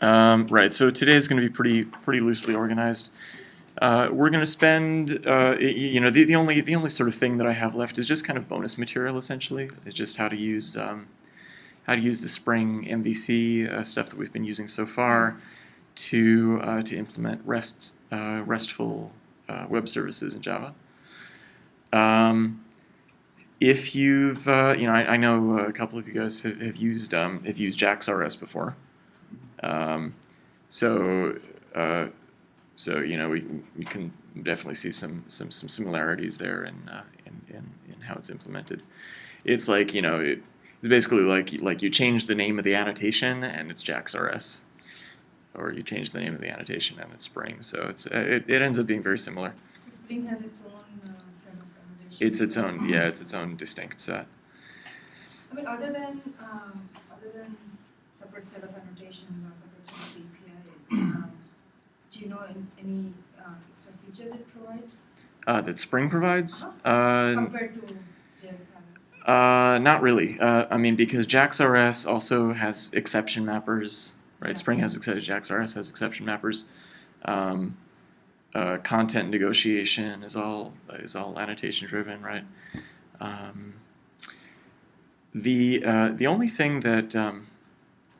Right. So today is going to be pretty loosely organized. We're going to spend, the only sort of thing that I have left is just kind of bonus material. Essentially, it's just how to use the Spring MVC stuff that we've been using so far to implement RESTful web services in Java. If you've, I know a couple of you guys have used JAX-RS before. So we can definitely see some similarities there in how it's implemented. It's like it's basically like you change the name of the annotation and it's JAX-RS, or you change the name of the annotation and it's Spring. So it ends up being very similar. Spring has its own set of annotations. It's its own distinct set. I mean, other than separate set of annotations or separate set of APIs, do you know any extra features it provides? That Spring provides? Compared to JS? Not really. I mean, because JAX-RS also has exception mappers, right? Yeah. Spring has JAX-RS has exception mappers. Content negotiation is all annotation driven, right? The only thing that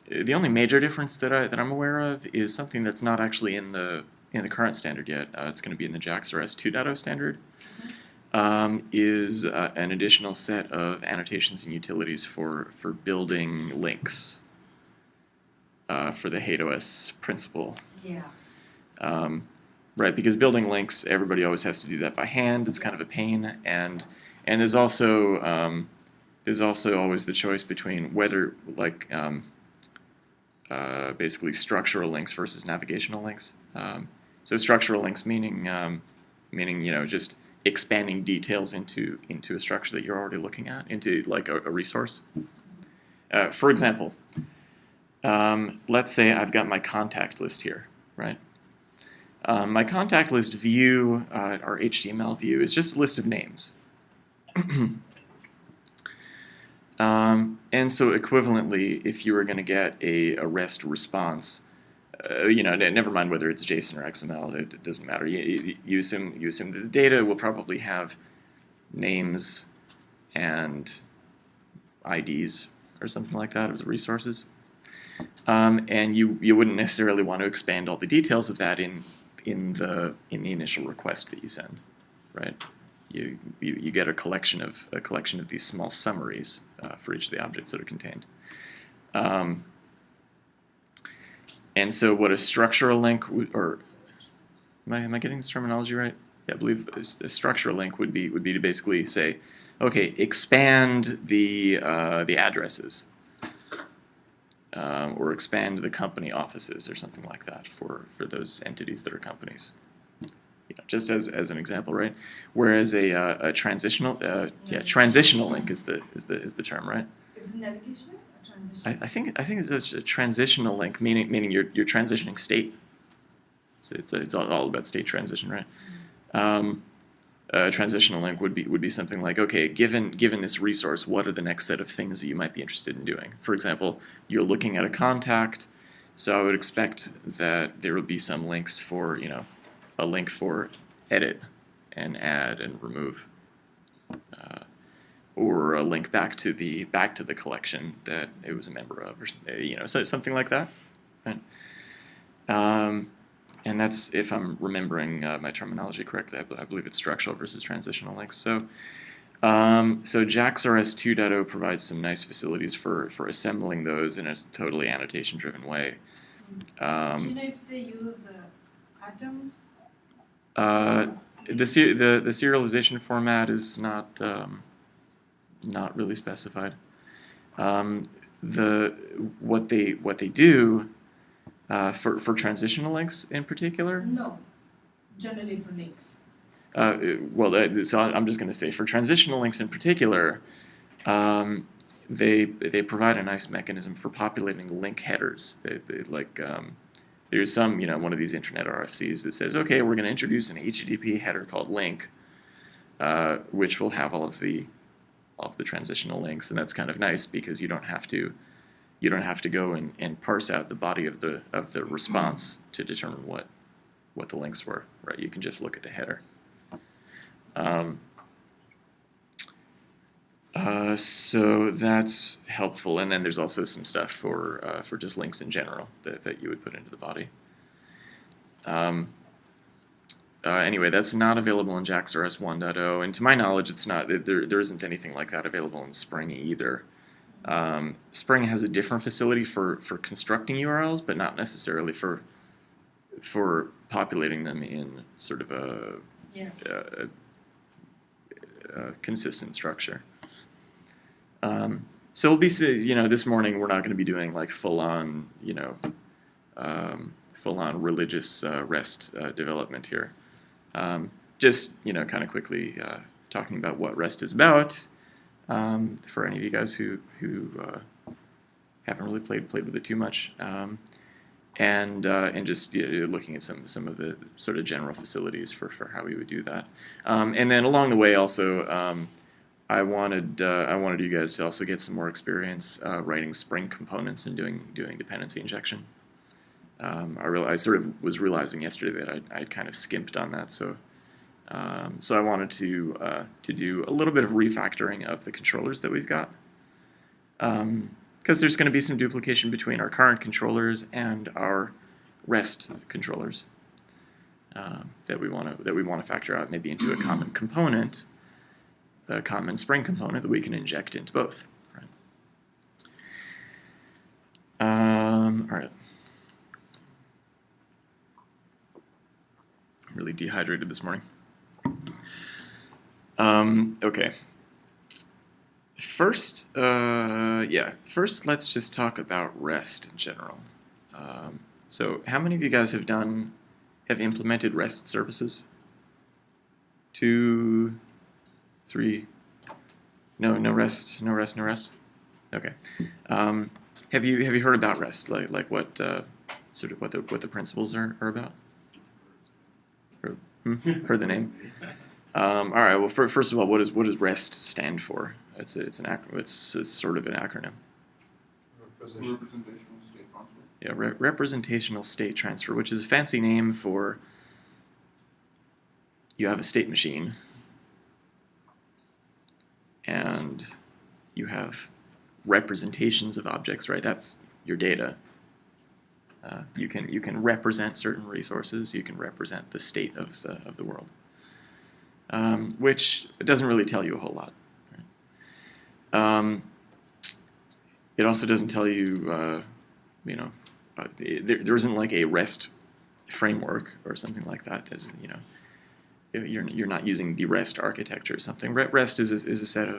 the only major difference that I'm aware of is something that's not actually in the current standard yet. It's going to be in the JAX-RS 2.0 standard. Is an additional set of annotations and utilities for building links for the HateOS principle. Yeah. Right, because building links, everybody always has to do that by hand. It's kind of a pain, and there's also always the choice between whether basically structural links versus navigational links. So structural links meaning just expanding details into a structure that you're already looking at, into like a resource. For example, let's say I've got my contact list here, right? My contact list view, our HTML view, is just a list of names. And so equivalently, if you were going to get a REST response, never mind whether it's JSON or XML, it doesn't matter. You assume that the data will probably have names and IDs or something like that of the resources. And you wouldn't necessarily want to expand all the details of that in the initial request that you send, right? You get a collection of these small summaries for each of the objects that are contained. And so what a structural link or am I getting this terminology right? Yeah, I believe a structural link would be to basically say, okay, expand the addresses. Or expand the company offices or something like that for those entities that are companies. Just as an example, right? Whereas a transitional transitional link is the term, right? Is it navigational or transitional? I think it's a transitional link, meaning you're transitioning state. So it's all about state transition, right? A transitional link would be something like, okay, given this resource, what are the next set of things that you might be interested in doing? For example, you're looking at a contact, so I would expect that there will be some links for, a link for edit and add and remove, or a link back to the collection that it was a member of, or so something like that, right? And that's, if I'm remembering my terminology correctly, I believe it's structural versus transitional links. So JAX-RS 2.0 provides some nice facilities for assembling those in a totally annotation-driven way. Do you know if they use Atom? The serialization format is not really specified. What they do. For transitional links in particular? No, generally for links. So I'm just going to say for transitional links in particular, they provide a nice mechanism for populating link headers. There's some one of these internet RFCs that says, okay, we're going to introduce an HTTP header called link, which will have all of the transitional links, and that's kind of nice because you don't have to you don't have to go and parse out the body of the response to determine what the links were, right? You can just look at the header. So that's helpful, and then there's also some stuff for just links in general that you would put into the body. Anyway, that's not available in JAX-RS 1.0, and to my knowledge, it's not. There isn't anything like that available in Spring either. Spring has a different facility for constructing URLs, but not necessarily for populating them in sort of a consistent structure. So we'll be, this morning we're not going to be doing like full-on, full-on religious REST development here. Just, kind of quickly talking about what REST is about for any of you guys who haven't really played with it too much, and just looking at some of the sort of general facilities for how we would do that, and then along the way also. I wanted you guys to also get some more experience writing Spring components and doing dependency injection. I sort of was realizing yesterday that I'd kind of skimped on that, so I wanted to do a little bit of refactoring of the controllers that we've got, because there's going to be some duplication between our current controllers and our REST controllers that we want to factor out maybe into a common component. A common Spring component that we can inject into both. Right. All right. I'm really dehydrated this morning. Okay. First, let's just talk about REST in general. So, how many of you guys have implemented REST services? 2, 3. No REST. Okay. Have you heard about REST? Like what sort of what the principles are about? Heard the name? All right. Well, first of all, what does REST stand for? It's sort of an acronym. Representational state transfer. Yeah, representational state transfer, which is a fancy name for you have a state machine. And you have representations of objects, right? That's your data. You can represent certain resources. You can represent the state of the world, which doesn't really tell you a whole lot. Right? It also doesn't tell you, there isn't like a REST framework or something like that. That's, you're not using the REST architecture or something. REST is just a set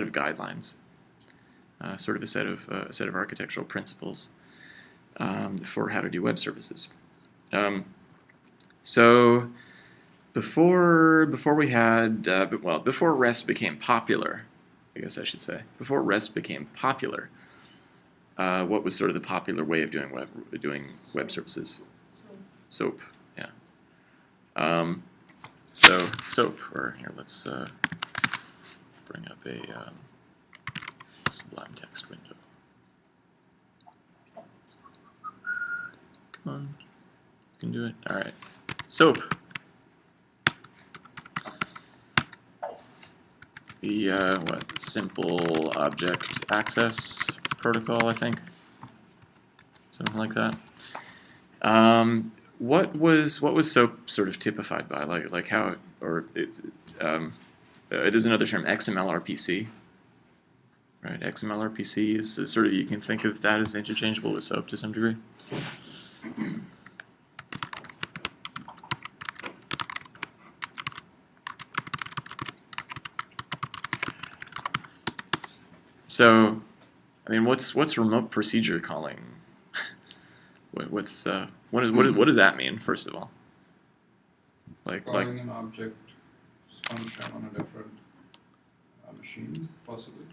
of guidelines, sort of a set of architectural principles for how to do web services. So before REST became popular, I guess I should say, before REST became popular, what was sort of the popular way of doing web services? SOAP. Yeah. So SOAP, or here, let's bring up a Sublime text window. Come on, you can do it. All right, SOAP. The simple object access protocol, I think, something like that. What was SOAP sort of typified by? Like how, or there's another term, XML-RPC, right? XML-RPC is sort of, you can think of that as interchangeable with SOAP to some degree. So, I mean, what's remote procedure calling? What does that mean? First of all, Calling an object function on a different machine, possibly.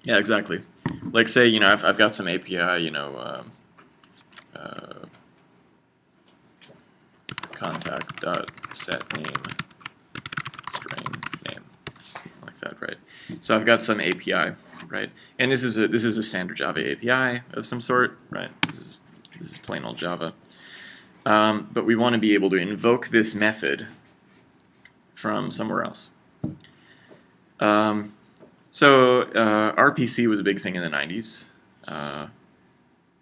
Yeah, exactly. Like, say, I've got some API, contact.setName string name, something like like that, right? So I've got some API, right? And this is a standard Java API of some sort, right? This is plain old Java. But we want to be able to invoke this method from somewhere else. So RPC was a big thing in the 90s.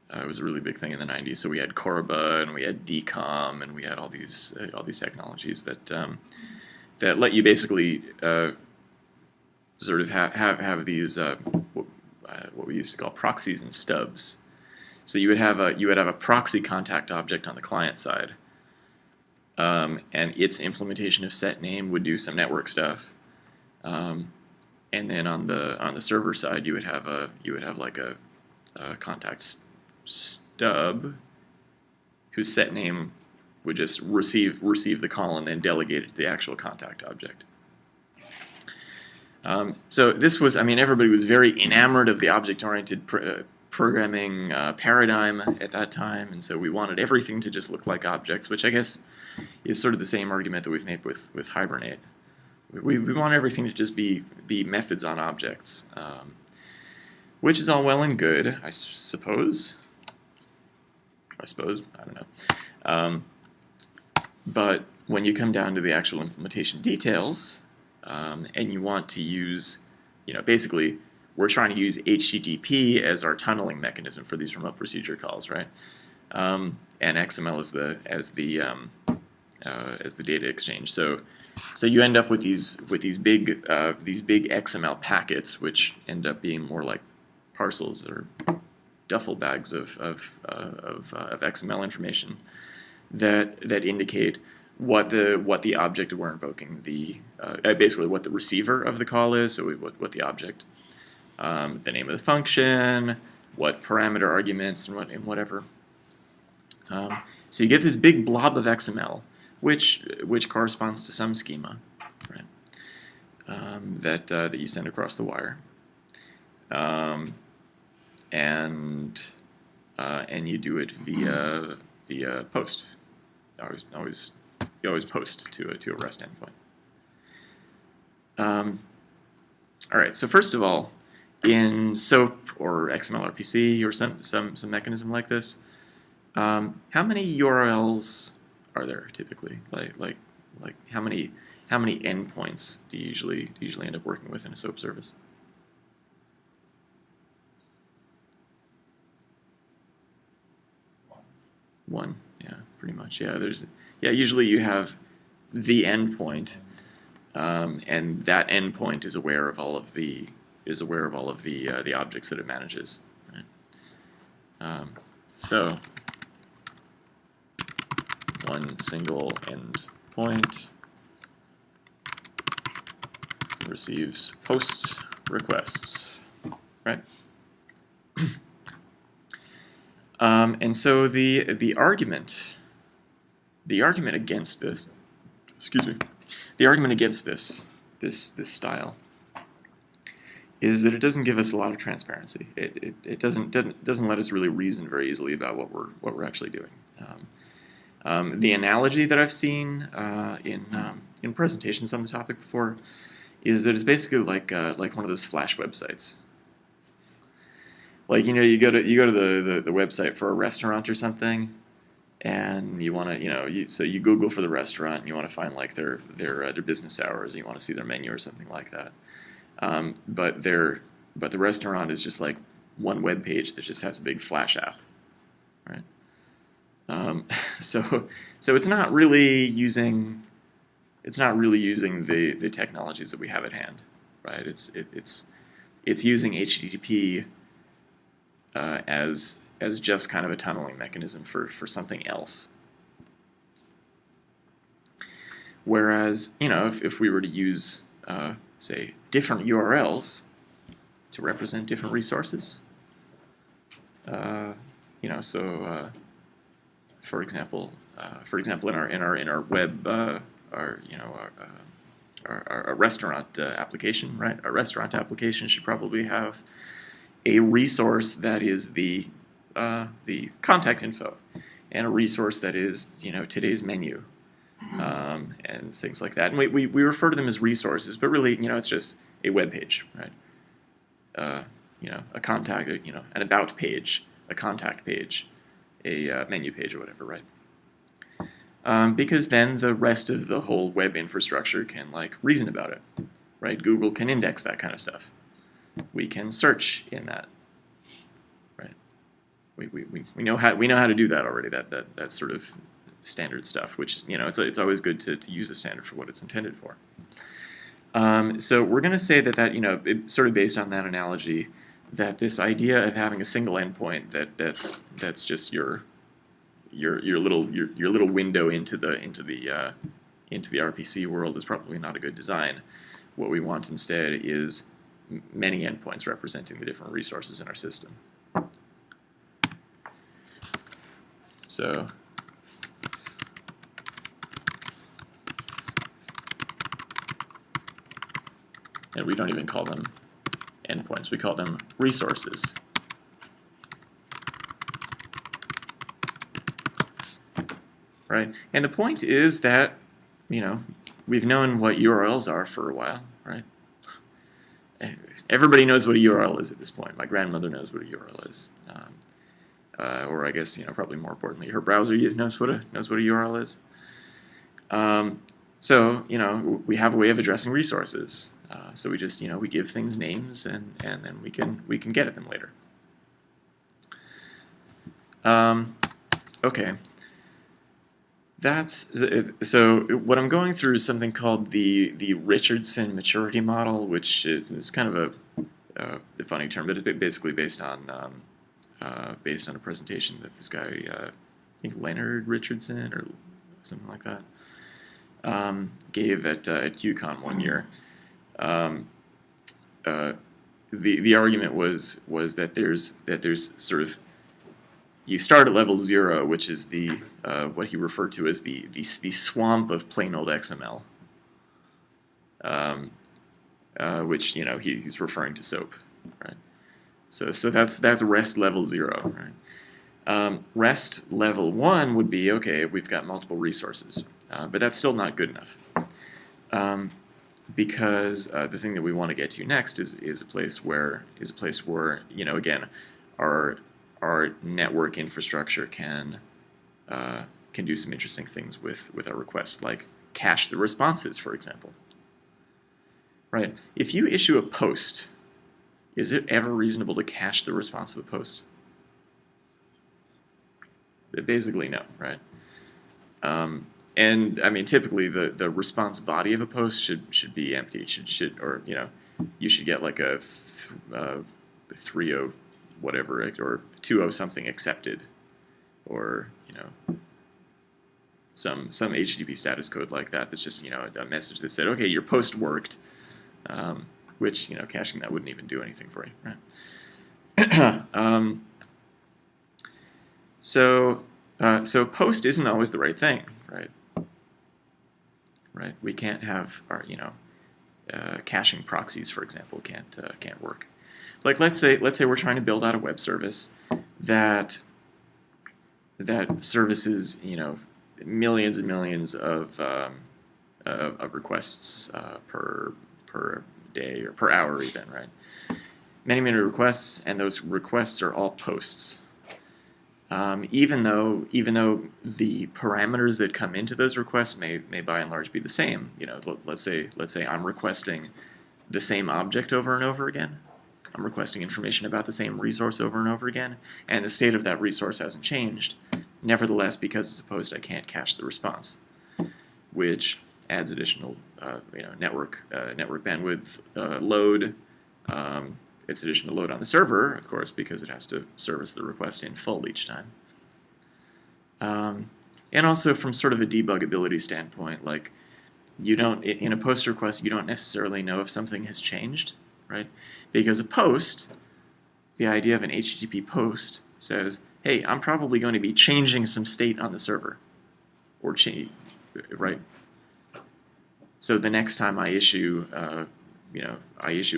It was a really big thing in the 90s. So we had Corba and we had DCOM and we had all these technologies that that let you basically sort of have these what we used to call proxies and stubs. So you would have a proxy contact object on the client side, and its implementation of set name would do some network stuff, and then on the server side you would have like a contact stub whose set name would just receive the call and then delegate it to the actual contact object. So this was, I mean, everybody was very enamored of the object-oriented programming paradigm at that time, and so we wanted everything to just look like objects, which I guess is sort of the same argument that we've made with Hibernate. We want everything to just be methods on objects, which is all well and good, I suppose. I don't know. But when you come down to the actual implementation details, and you want to use, basically, we're trying to use HTTP as our tunneling mechanism for these remote procedure calls, right? And XML as the data exchange. So you end up with these big XML packets, which end up being more like parcels or duffel bags of XML information that indicate what the object we're invoking, basically what the receiver of the call is, so what the object, the name of the function, what parameter arguments and whatever. So you get this big blob of XML, which corresponds to some schema, right? That you send across the wire, and you do it via post. You always post to a REST endpoint. All right. So first of all, in SOAP or XML-RPC or some mechanism like this, how many URLs are there typically? Like how many endpoints do you usually end up working with in a SOAP service? One. Yeah, pretty much. Yeah, usually you have the endpoint, and that endpoint is aware of all of the objects that it manages. Right? So one single endpoint receives post requests, right? And so the argument against this, the argument against this style is that it doesn't give us a lot of transparency. It doesn't let us really reason very easily about what we're actually doing. The analogy that I've seen in presentations on the topic before is that it's basically like one of those Flash websites. Like, you go to the website for a restaurant or something, and you want to, so you Google for the restaurant, and you want to find like their business hours, and you want to see their menu or something like that. But the restaurant is just like one web page that just has a big Flash app, right? So it's not really using the technologies that we have at hand, right? It's using HTTP as just kind of a tunneling mechanism for something else. Whereas, if we were to use, say, different URLs to represent different resources, so for example, in our web, our restaurant application, right? Our restaurant application should probably have a resource that is the contact info, and a resource that is today's menu, and things like that. And we refer to them as resources, but really it's just a web page, right? A contact, an about page, a contact page, a menu page, or whatever, right? Because then the rest of the whole web infrastructure can reason about it, right? Google can index that kind of stuff. We can search in that, right? We know how to do that already. That sort of standard stuff, which it's always good to use a standard for what it's intended for. So we're going to say that sort of based on that analogy, that this idea of having a single endpoint that's just your little window into the RPC world is probably not a good design. What we want instead is many endpoints representing the different resources in our system. So and we don't even call them endpoints, we call them resources. Right? And the point is that, we've known what URLs are for a while, right? Everybody knows what a URL is at this point. My grandmother knows what a URL is. Or I guess, probably more importantly, her browser knows what a URL is. So, we have a way of addressing resources. So we just, we give things names, and then we can get at them later. Okay. So what I'm going through is something called the Richardson maturity model, which is kind of a funny term, but it's basically based on a presentation that this guy, I think Leonard Richardson or something like that, gave at QCon one year. The argument was that there's sort of, you start at level 0, which is the what he referred to as the swamp of plain old XML, which he's referring to SOAP, right? So that's REST level 0, right? REST level 1 would be, okay, we've got multiple resources, but that's still not good enough, because the thing that we want to get to next is a place where again, our network infrastructure can do some interesting things with our requests, like cache the responses, for example. Right? If you issue a post, is it ever reasonable to cache the response of a post? Basically, no, right? And I mean, typically the response body of a post should be empty. It should you should get like a 3.0 whatever, or 2.0 something accepted, or some HTTP status code like that that's just a message that said, okay, your post worked, which caching that wouldn't even do anything for you, right? So post isn't always the right thing, right? Right. We can't have our caching proxies, for example, can't work. Like let's say we're trying to build out a web service that services millions and millions of requests per day or per hour even, right? Many requests, and those requests are all posts. Even though the parameters that come into those requests may by and large be the same. Let's say I'm requesting the same object over and over again. I'm requesting information about the same resource over and over again, and the state of that resource hasn't changed. Nevertheless, because it's a post, I can't cache the response, which adds additional network bandwidth load. It's additional load on the server, of course, because it has to service the request in full each time. And also from sort of a debuggability standpoint, like in a post request, you don't necessarily know if something has changed, right? Because a post, the idea of an HTTP post says, hey, I'm probably going to be changing some state on the server, or right? So the next time I issue, a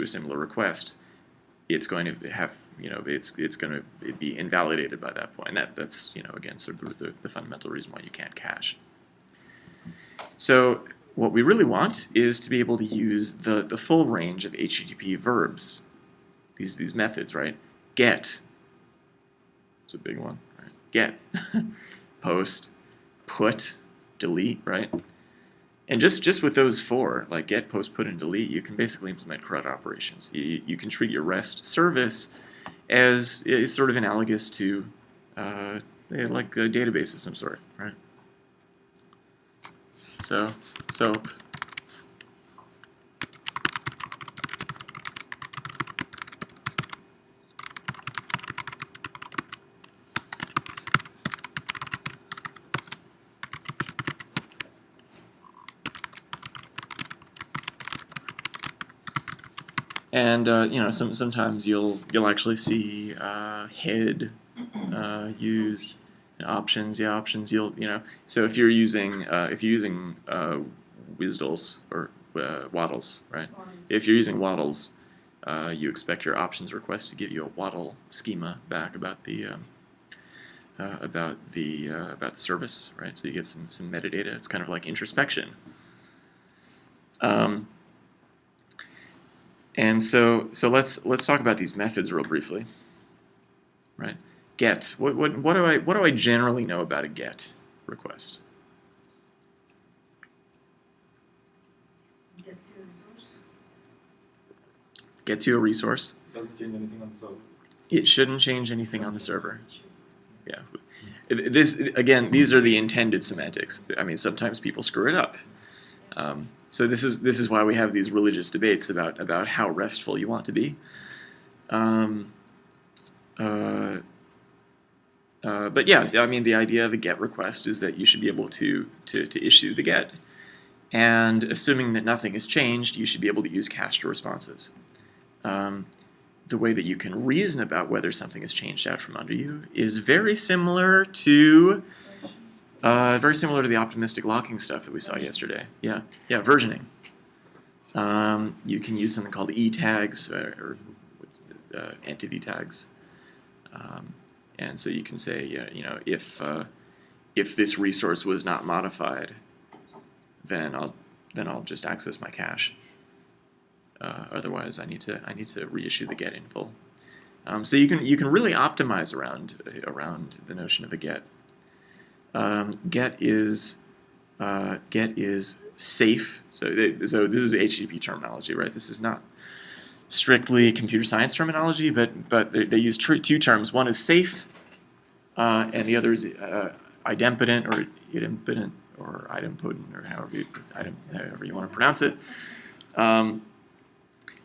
similar request, it's going to have, it's going to be invalidated by that point. And that's again, sort of the fundamental reason why you can't cache. So what we really want is to be able to use the full range of HTTP verbs, these methods, right? Get, it's a big one, right? Get, post, put, delete, right? And just with those four, like get, post, put, and delete, you can basically implement CRUD operations. You can treat your REST service as is sort of analogous to like a database of some sort, right? So and you know, sometimes you'll actually see head used, options. Yeah, options. You know. So if you're using WSDLs or waddles, right? If you're using waddles, you expect your options request to give you a waddle schema back about the service, right? So you get some metadata. It's kind of like introspection. And so let's talk about these methods real briefly, right? Get. What do I generally know about a get request? Get to a resource. Get to a resource. Doesn't change anything on the server. It shouldn't change anything on the server. Yeah. This again, these are the intended semantics. I mean, sometimes people screw it up. So this is why we have these religious debates about how restful you want to be. But yeah, I mean, the idea of a GET request is that you should be able to issue the GET, and assuming that nothing has changed, you should be able to use cached responses. The way that you can reason about whether something has changed out from under you is very similar to the optimistic locking stuff that we saw yesterday. Yeah, versioning. You can use something called e-tags or entity tags. And so you can say, you know, if this resource was not modified, then I'll just access my cache. Otherwise, I need to reissue the GET in full. So you can really optimize around the notion of a GET. GET is safe. So this is HTTP terminology, right? This is not strictly computer science terminology, but they use two terms. One is safe, and the other is idempotent or idempotent or idempotent or however you want to pronounce it.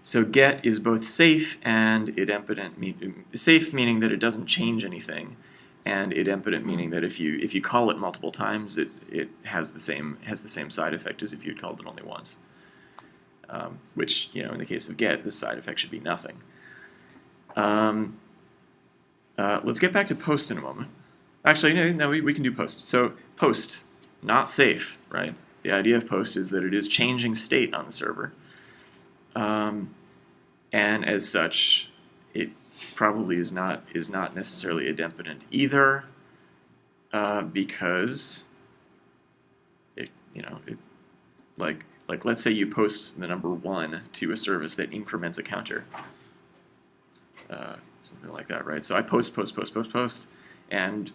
So GET is both safe and idempotent. Safe meaning that it doesn't change anything, and idempotent meaning that if you call it multiple times, it has the same side effect as if you had called it only once. Which, you know, in the case of GET, this side effect should be nothing. Let's get back to post in a moment. Actually, no, we can do post. So post, not safe, right? The idea of post is that it is changing state on the server. And as such, it probably is not necessarily idempotent either, because like let's say you post the number 1 to a service that increments a counter, something like that, right? So I post, and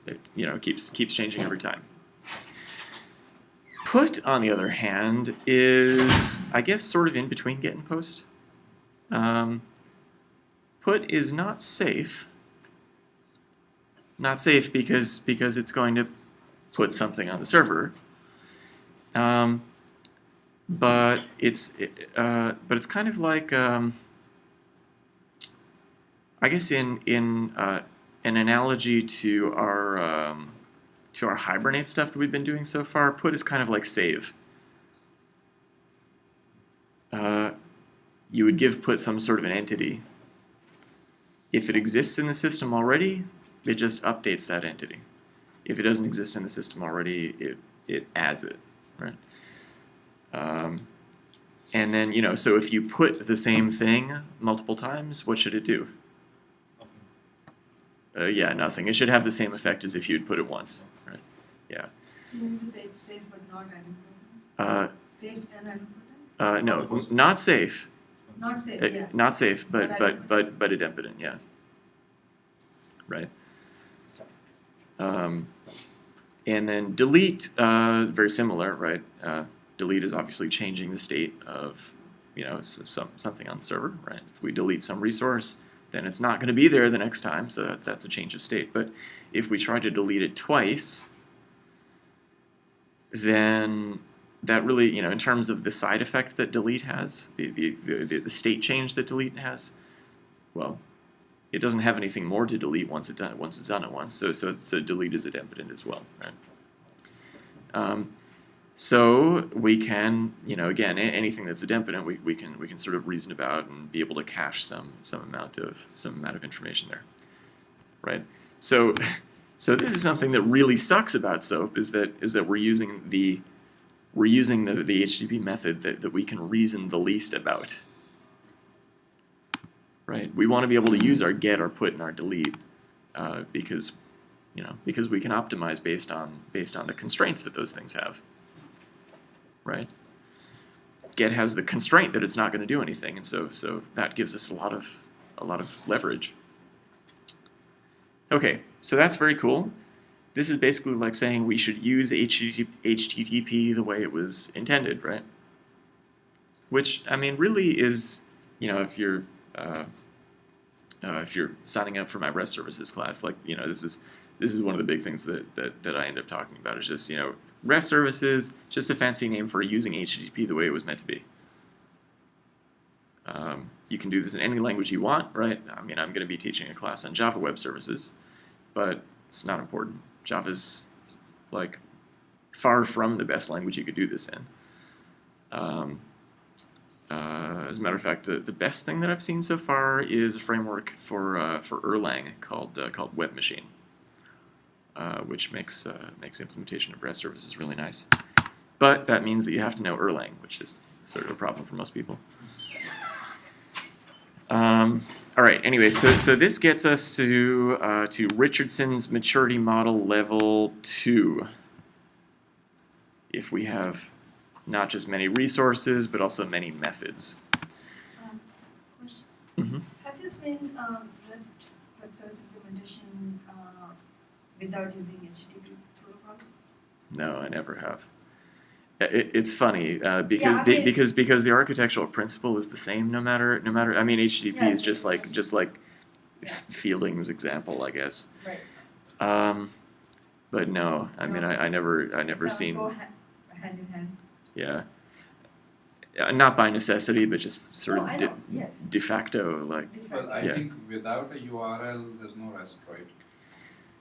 it keeps changing every time. Put, on the other hand, is, I guess, sort of in between get and post. Put is not safe. Not safe because it's going to put something on the server. But it's kind of like, I guess in an analogy to our Hibernate stuff that we've been doing so far, put is kind of like save. You would give put some sort of an entity. If it exists in the system already, it just updates that entity. If it doesn't exist in the system already, it adds it, right? And then, so if you put the same thing multiple times, what should it do? Yeah, nothing. It should have the same effect as if you'd put it once, right? Yeah. You say safe but not idempotent. Safe and idempotent? No, not safe. Not safe, yeah. Not safe, but But idempotent, yeah. Right. And then delete, very similar, right? Delete is obviously changing the state of, something on the server, right? If we delete some resource, then it's not going to be there the next time, so that's a change of state. But if we try to delete it twice, then that really, in terms of the side effect that delete has, the state change that delete has, well, it doesn't have anything more to delete once it's done at once. So delete is idempotent as well, right? So we can, again, anything that's idempotent, we can sort of reason about and be able to cache some amount of information there, right? So this is something that really sucks about SOAP is that we're using the HTTP method that we can reason the least about. Right? We want to be able to use our get, our put, and our delete because we can optimize based on the constraints that those things have. Right? Get has the constraint that it's not going to do anything, and so that gives us a lot of leverage. Okay, so that's very cool. This is basically like saying we should use HTTP the way it was intended, right? Which, I mean, really is, if you're signing up for my REST services class, like, this is one of the big things that I end up talking about is just, REST services, just a fancy name for using HTTP the way it was meant to be. You can do this in any language you want, right? I mean, I'm going to be teaching a class on Java Web Services, but it's not important. Java's, like, far from the best language you could do this in. As a matter of fact, the best thing that I've seen so far is a framework for Erlang called Web Machine, which makes implementation of REST services really nice. But that means that you have to know Erlang, which is sort of a problem for most people. All right. Anyway, so this gets us to Richardson's maturity model level 2. If we have not just many resources, but also many methods. Question. Mm-hmm. Have you seen REST web service implementation without using HTTP protocol? No, I never have. It's funny because Yeah, I mean, because the architectural principle is the same no matter. I mean, HTTP Yeah, is just like Fielding's example, I guess. Right. But no, I mean, I never seen. Go hand in hand. Yeah. Not by necessity, but just sort No, of I know, yes. de facto, like. Well, I Yeah. think without a URL, there's no REST, right?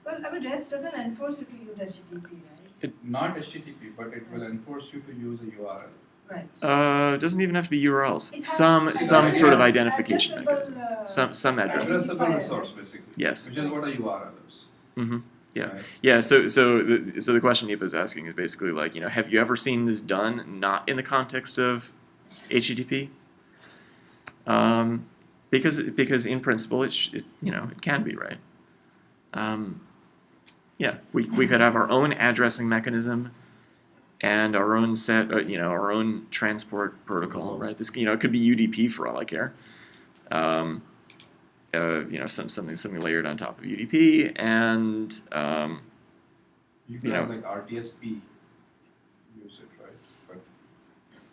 Well, I mean, REST doesn't enforce you to use HTTP, right? Not HTTP, but it will enforce you to use a URL. Right. It doesn't even have to be URLs. It has Some addressable- sort of identification addressable, mechanism. Some address. Addressable resource, basically. Yes. Which is what a URL is. Mm-hmm. Yeah. Right? Yeah. So the question Nipa is asking is basically like, have you ever seen this done not in the context of HTTP? Because in principle it can be, right. Yeah, we could have our own addressing mechanism and our own set, our own transport protocol, right? This, it could be UDP for all I care. Something layered on top of UDP, and You could have like RTSP use it,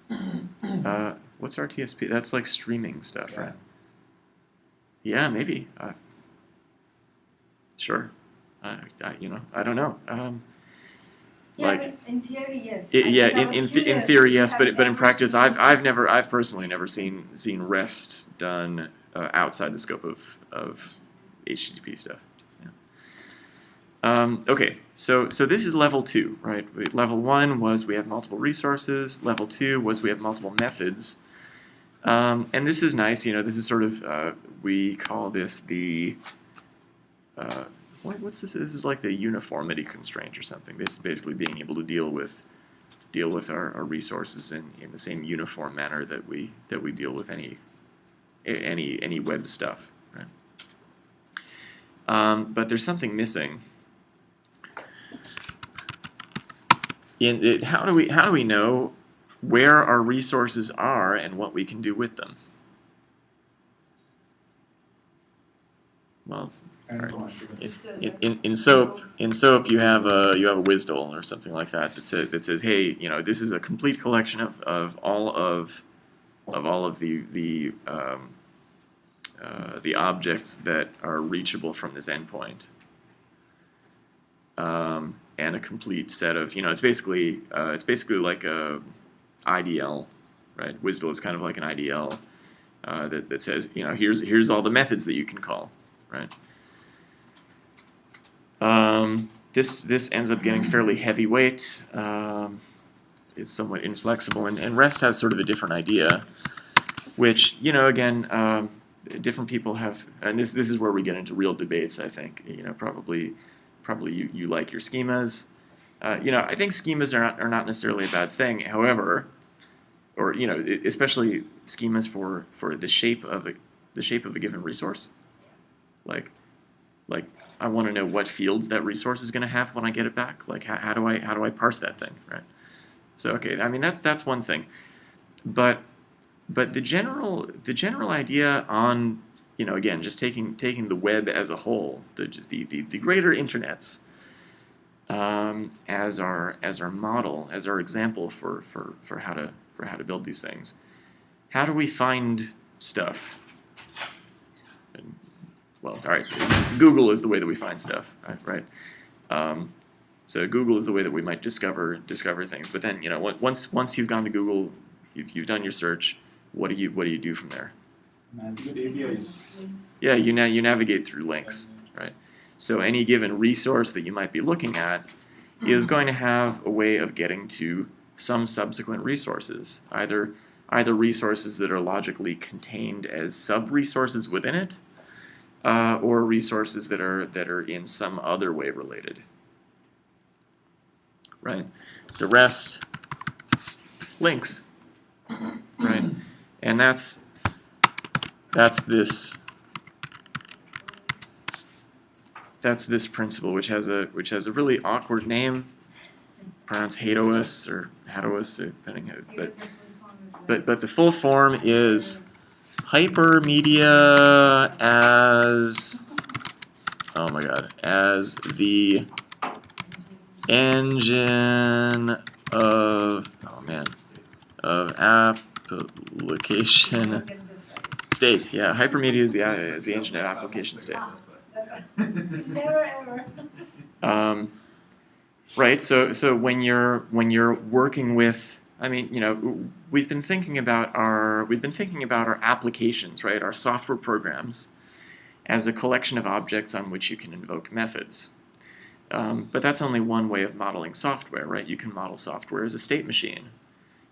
right? But what's RTSP? That's like streaming stuff, Yeah. right? Yeah, maybe. Sure. I don't know. Yeah, like, but in theory, yes. In theory, yes, but in ever practice, seen- I've personally never seen REST done outside the scope of HTTP stuff. Yeah. Okay, so this is level 2, right? Level 1 was we have multiple resources. Level 2 was we have multiple methods. And this is nice. This is sort of we call this the what's this? This is like the uniformity constraint or something. This is basically being able to deal with our resources in the same uniform manner that we deal with any web stuff, right? But there's something missing. How do we know where our resources are and what we can do with them. Well, in SOAP you have a WSDL or something like that that says, hey, this is a complete collection of all of the objects that are reachable from this endpoint, and a complete set of it's basically like a IDL, right? WSDL is kind of like an IDL that says here's all the methods that you can call, right? This ends up getting fairly heavyweight. It's somewhat inflexible, and REST has sort of a different idea, which again, different people have, and this is where we get into real debates. I think probably you like your schemas. I think schemas are not necessarily a bad thing. However, or especially schemas for the shape of a given resource, like I want to know what fields that resource is going to have when I get it back. Like how do I parse that thing, right? So okay, I mean that's one thing, but the general idea on again, just taking the web as a whole, the greater internets, as our model, as our example for how to build these things. How do we find stuff? Well, all right, Google is the way that we find stuff, right? So Google is the way that we might discover things. But then once you've gone to Google, you've done your search. What do you do from there? Navigate APIs. Yeah, you navigate through links, right? So any given resource that you might be looking at is going to have a way of getting to some subsequent resources, either resources that are logically contained as sub-resources within it, or resources that are in some other way related, right? So REST links, right? And that's this principle, which has a really awkward name, pronounced Hadous or Hadous, depending on, but the full form is hypermedia as the engine of application state. Yeah, hypermedia is the engine of application state. Right. So when you're working with, we've been thinking about our applications, right? Our software programs as a collection of objects on which you can invoke methods. But that's only one way of modeling software, right? You can model software as a state machine.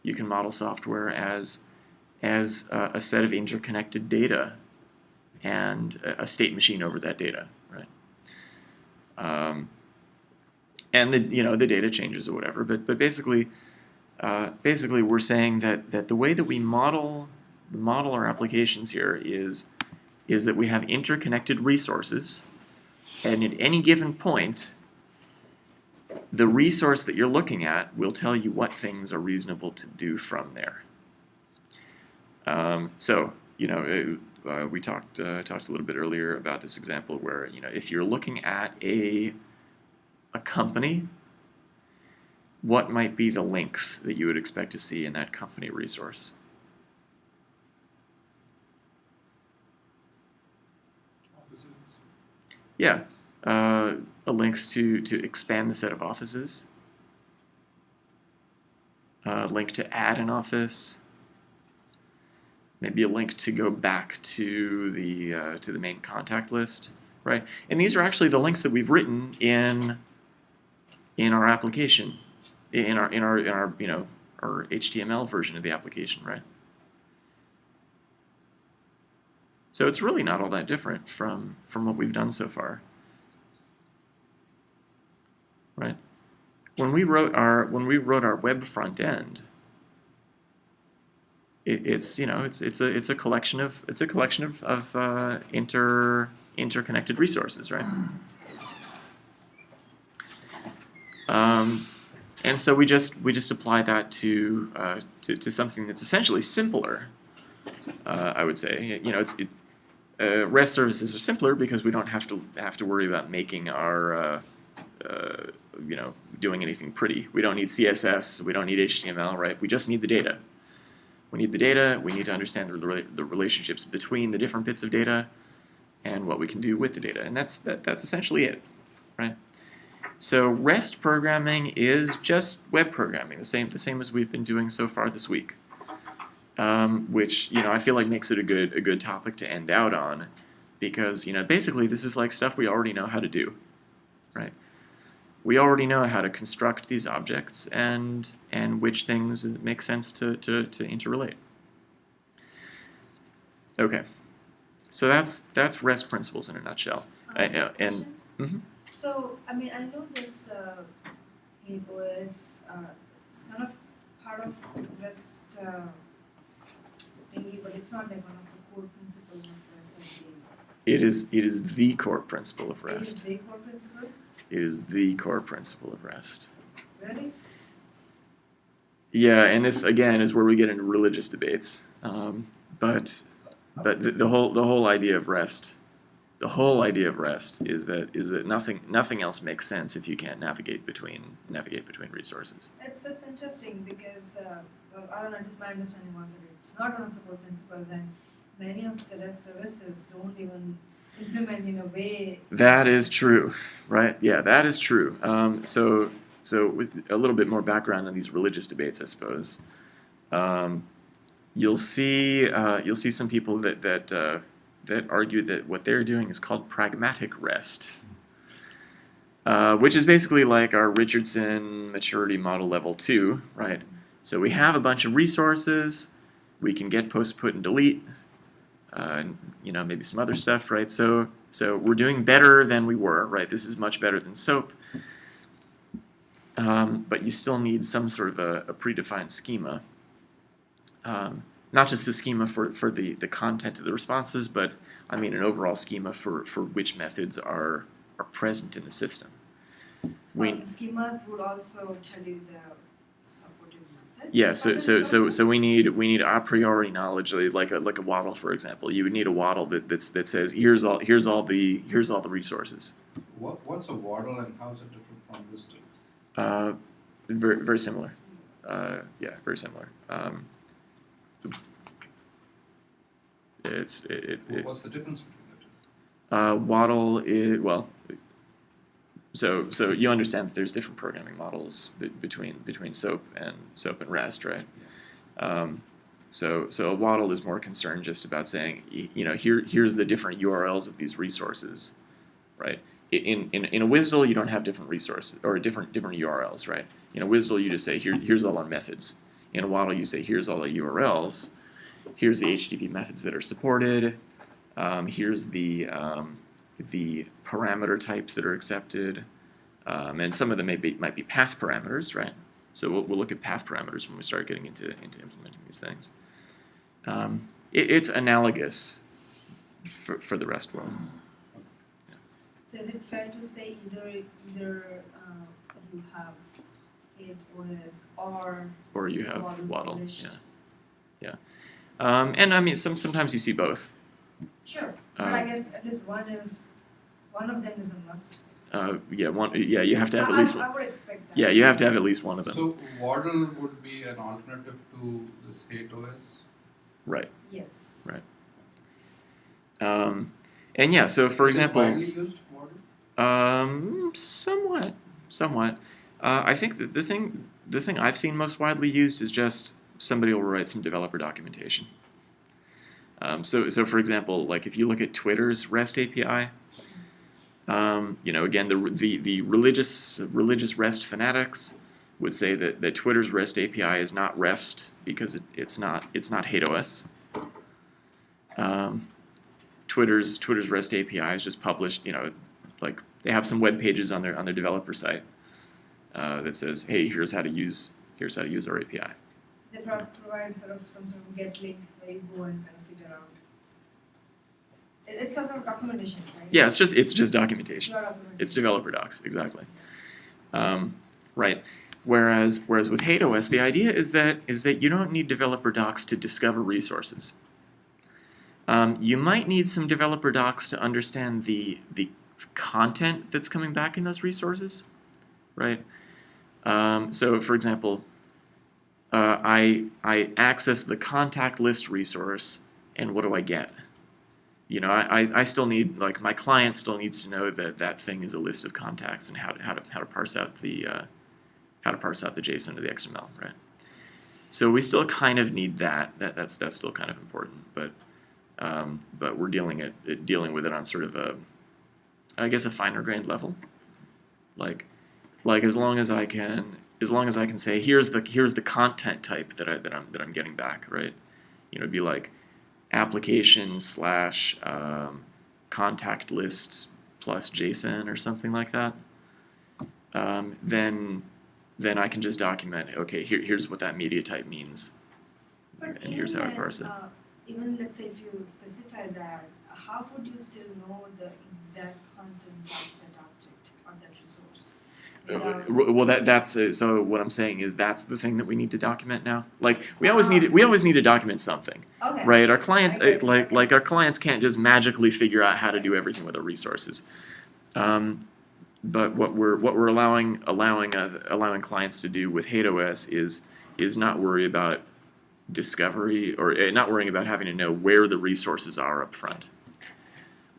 You can model software as a set of interconnected data and a state machine over that data, right? And the data changes or whatever, but basically we're saying that the way that we model our applications here is that we have interconnected resources, and at any given point, the resource that you're looking at will tell you what things are reasonable to do from there. We talked a little bit earlier about this example where if you're looking at a company, what might be the links that you would expect to see in that company resource? Offices. Yeah, links to expand the set of offices, link to add an office, maybe a link to go back to the main contact list, right? And these are actually the links that we've written in our application, in our HTML version of the application, right? So it's really not all that different from what we've done so far, right? When we wrote our web front end, it's a collection of interconnected resources, right? And so we just apply that to something that's essentially simpler. I would say, you know, REST services are simpler because we don't have to worry about making our you know, doing anything pretty. We don't need CSS. We don't need HTML, right? We just need the data. We need the data. We need to understand the relationships between the different bits of data and what we can do with the data, and that's essentially it, right? So REST programming is just web programming, the same as we've been doing so far this week, which, you know, I feel like makes it a good topic to end out on, because, you know, basically this is like stuff we already know how to do, right? We already know how to construct these objects and which things make sense to interrelate. Okay, so that's REST principles in a nutshell. Question? Mhm. So, I mean, I know this paper is it's kind of part of REST thingy, but it's not like one of the core principles of REST. It is the core principle of It is REST. the core principle? It is the core principle of REST. Really? Yeah, and this again is where we get into religious debates. But the whole idea of REST, is that nothing else makes sense if you can't navigate between resources. That's interesting because well, I don't know. Just my understanding was that it's not one of the core principles, and many of the REST services don't even implement in a way. That is true, right? Yeah, that is true. So with a little bit more background on these religious debates, I suppose, you'll see some people that argue that what they're doing is called pragmatic REST, which is basically like our Richardson maturity model level 2, right? So we have a bunch of resources, we can get post, put, and delete, you know, maybe some other stuff, right? So we're doing better than we were, right? This is much better than SOAP. But you still need some sort of a predefined schema. Not just a schema for the content of the responses, but I mean an overall schema for which methods are present in the system. The schemas would also tell you the supported methods. Yeah, so we need a priori knowledge, like a waddle, for example. You would need a waddle that says here's all the resources. What's a waddle and how is it different from listed? Very similar. Yeah, very similar. What's the difference between the two? Waddle is, well, so you understand that there's different programming models between SOAP and REST, right? So a waddle is more concerned just about saying, you know, here's the different URLs of these resources, right? In a WSDL, you don't have different resources or different URLs, right? In a WSDL, you just say here's all our methods. In a waddle, you say here's all the URLs. Here's the HTTP methods that are supported. Here's the parameter types that are accepted, and some of them might be path parameters, right? So we'll look at path parameters when we start getting into implementing these things. It's analogous for the REST world. So is it fair to say either you have HOS or you have waddle, published? yeah. And I mean sometimes you see both. Sure, but I guess at least one of them is a must. Yeah, you have to have at least one. I would expect that. Yeah, you have to have at least one of them. So waddle would be an alternative to this HOS? Right. Yes. Right. And yeah, so for example, widely used waddle? Somewhat. I think that the thing I've seen most widely used is just somebody will write some developer documentation. So for example, like if you look at Twitter's REST API, you know, again, the religious REST fanatics would say that Twitter's REST API is not REST because it's not HOS. Twitter's REST API is just published, you know, like they have some web pages on their developer site that says, hey, here's how to use our API. They provide sort of some sort of get link where you go and kind of figure out. It's some sort of documentation, right? Yeah, it's just documentation. Pure documentation. It's developer docs, exactly. Right. Whereas with HateOS, the idea is that you don't need developer docs to discover resources. You might need some developer docs to understand the content that's coming back in those resources, right? So, for example, I access the contact list resource, and what do I get? You know, I still need, like, my client still needs to know that that thing is a list of contacts and how to parse out the JSON to the XML, right? So we still kind of need that. That's still kind of important, but we're dealing with it on sort of a, I guess, a finer grained level. Like as long as I can say here's the content type that I'm getting back, right? You know, it'd be like application / contact list plus JSON or something like that. Then I can just document, okay, here's what that media type means, But and here's how I parse it. Even let's say if you specify that, how would you still know the exact content of that object or that resource? Well, that's so. What I'm saying is that's the thing that we need to document now. Like we always need to document something, Okay. right? Our clients I get it. like our clients can't just magically figure out how to do everything with our resources. But what we're allowing clients to do with HateOS is not worry about discovery or not worrying about having to know where the resources are up front.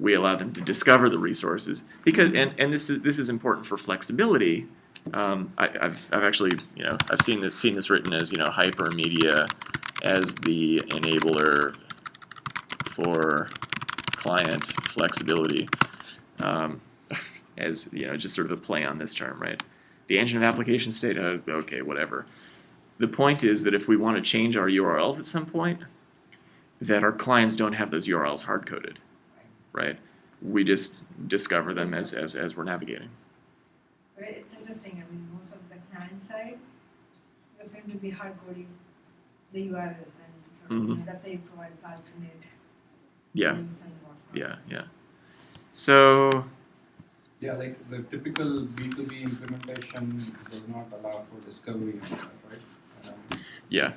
We allow them to discover the resources because and this is important for flexibility. I've actually, you know, I've seen this written as, you know, hypermedia as the enabler for client flexibility. As, you know, just sort of a play on this term, right? The engine of application state, okay, whatever. The point is that if we want to change our URLs at some point, that our clients don't have those URLs hard-coded, right? We just discover them as we're navigating. But it's interesting. I mean, most of the client side, they seem to be hard coding the URLs, and sort of, you know, that's how you provide alternate. Yeah. links and whatnot. Yeah. So. Yeah, like the typical B2B implementation does not allow for discovery and that, right? Yeah.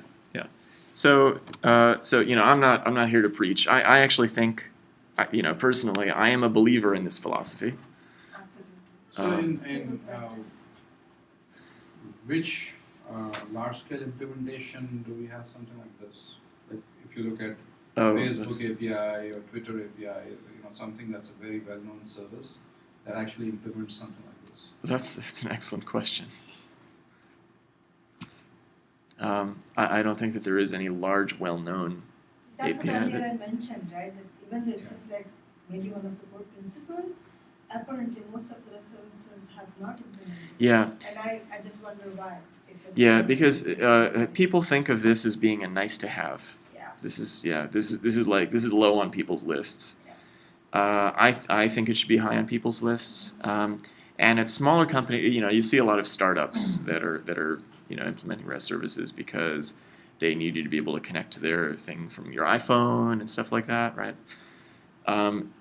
So you know, I'm not here to preach. I actually think, you know, personally, I am a believer in this philosophy. Absolutely. So in which large-scale implementation do we have something like this? Like if you look at Facebook API or Twitter API, you know, something that's a very well-known service that actually implements something like this. That's an excellent question. I don't think that there is any large, well-known That's API what earlier that. I mentioned, right? That even though it seems like maybe one of the core principles, apparently most of the services have not implemented. Yeah. And I just wonder why. Yeah, because people think of this as being a nice to have. Yeah. This is low on people's lists. Yeah. I think it should be high on people's lists. And at smaller companies, you know, you see a lot of startups that are you know, implementing REST services because they need you to be able to connect to their thing from your iPhone and stuff like that, right?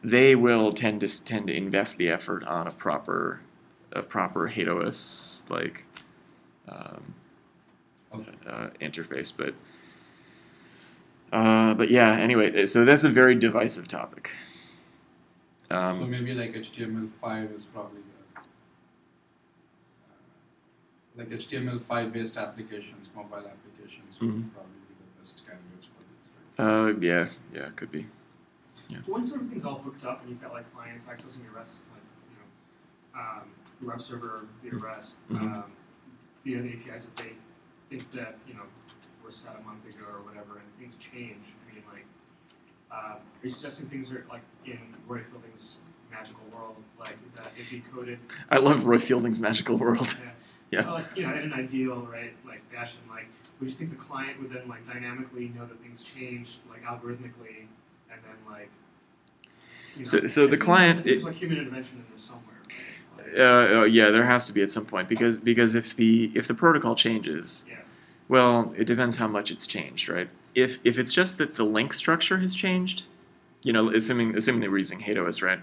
They will tend to invest the effort on a proper HateOS like interface, but yeah. Anyway, so that's a very divisive topic. So maybe like HTML5 is probably like HTML5 based applications, mobile applications would probably be the best candidates for this. Yeah, it could be. Yeah. Once everything's all hooked up and you've got like clients accessing your REST, like, you know, web server via REST, via the APIs, if they think that, you know, were set a month ago or whatever, and things change. I mean, like, are you suggesting things are like in Roy Fielding's magical world, like that it be coded? I love Roy Fielding's magical world. Yeah. Well, like, you know, in an ideal, right, like fashion, like, would you think the client would then like dynamically know that things changed, like algorithmically, and then like, you know, So the client, there's like human intervention in there somewhere, right? Like, yeah, there has to be at some point because if the protocol changes, yeah. well, it depends how much it's changed, right? If it's just that the link structure has changed, you know, assuming that we're using HateOS, right?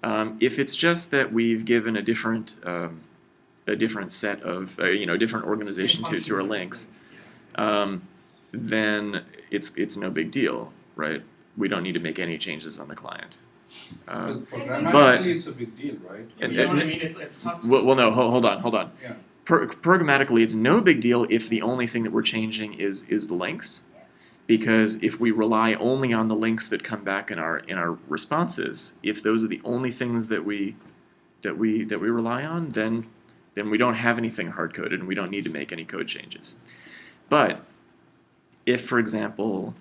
Yeah. If it's just that we've given a different different set of different organization to our links, then it's no big deal, right? We don't need to make any changes on the client. Programmatically, it's a big deal, right? You know what I mean? It's tough to well, no, hold on. Yeah. Programmatically, it's no big deal if the only thing that we're changing is the links, because if we rely only on the links that come back in our responses, if those are the only things that we rely on, then we don't have anything hard coded and we don't need to make any code changes. But if, for example,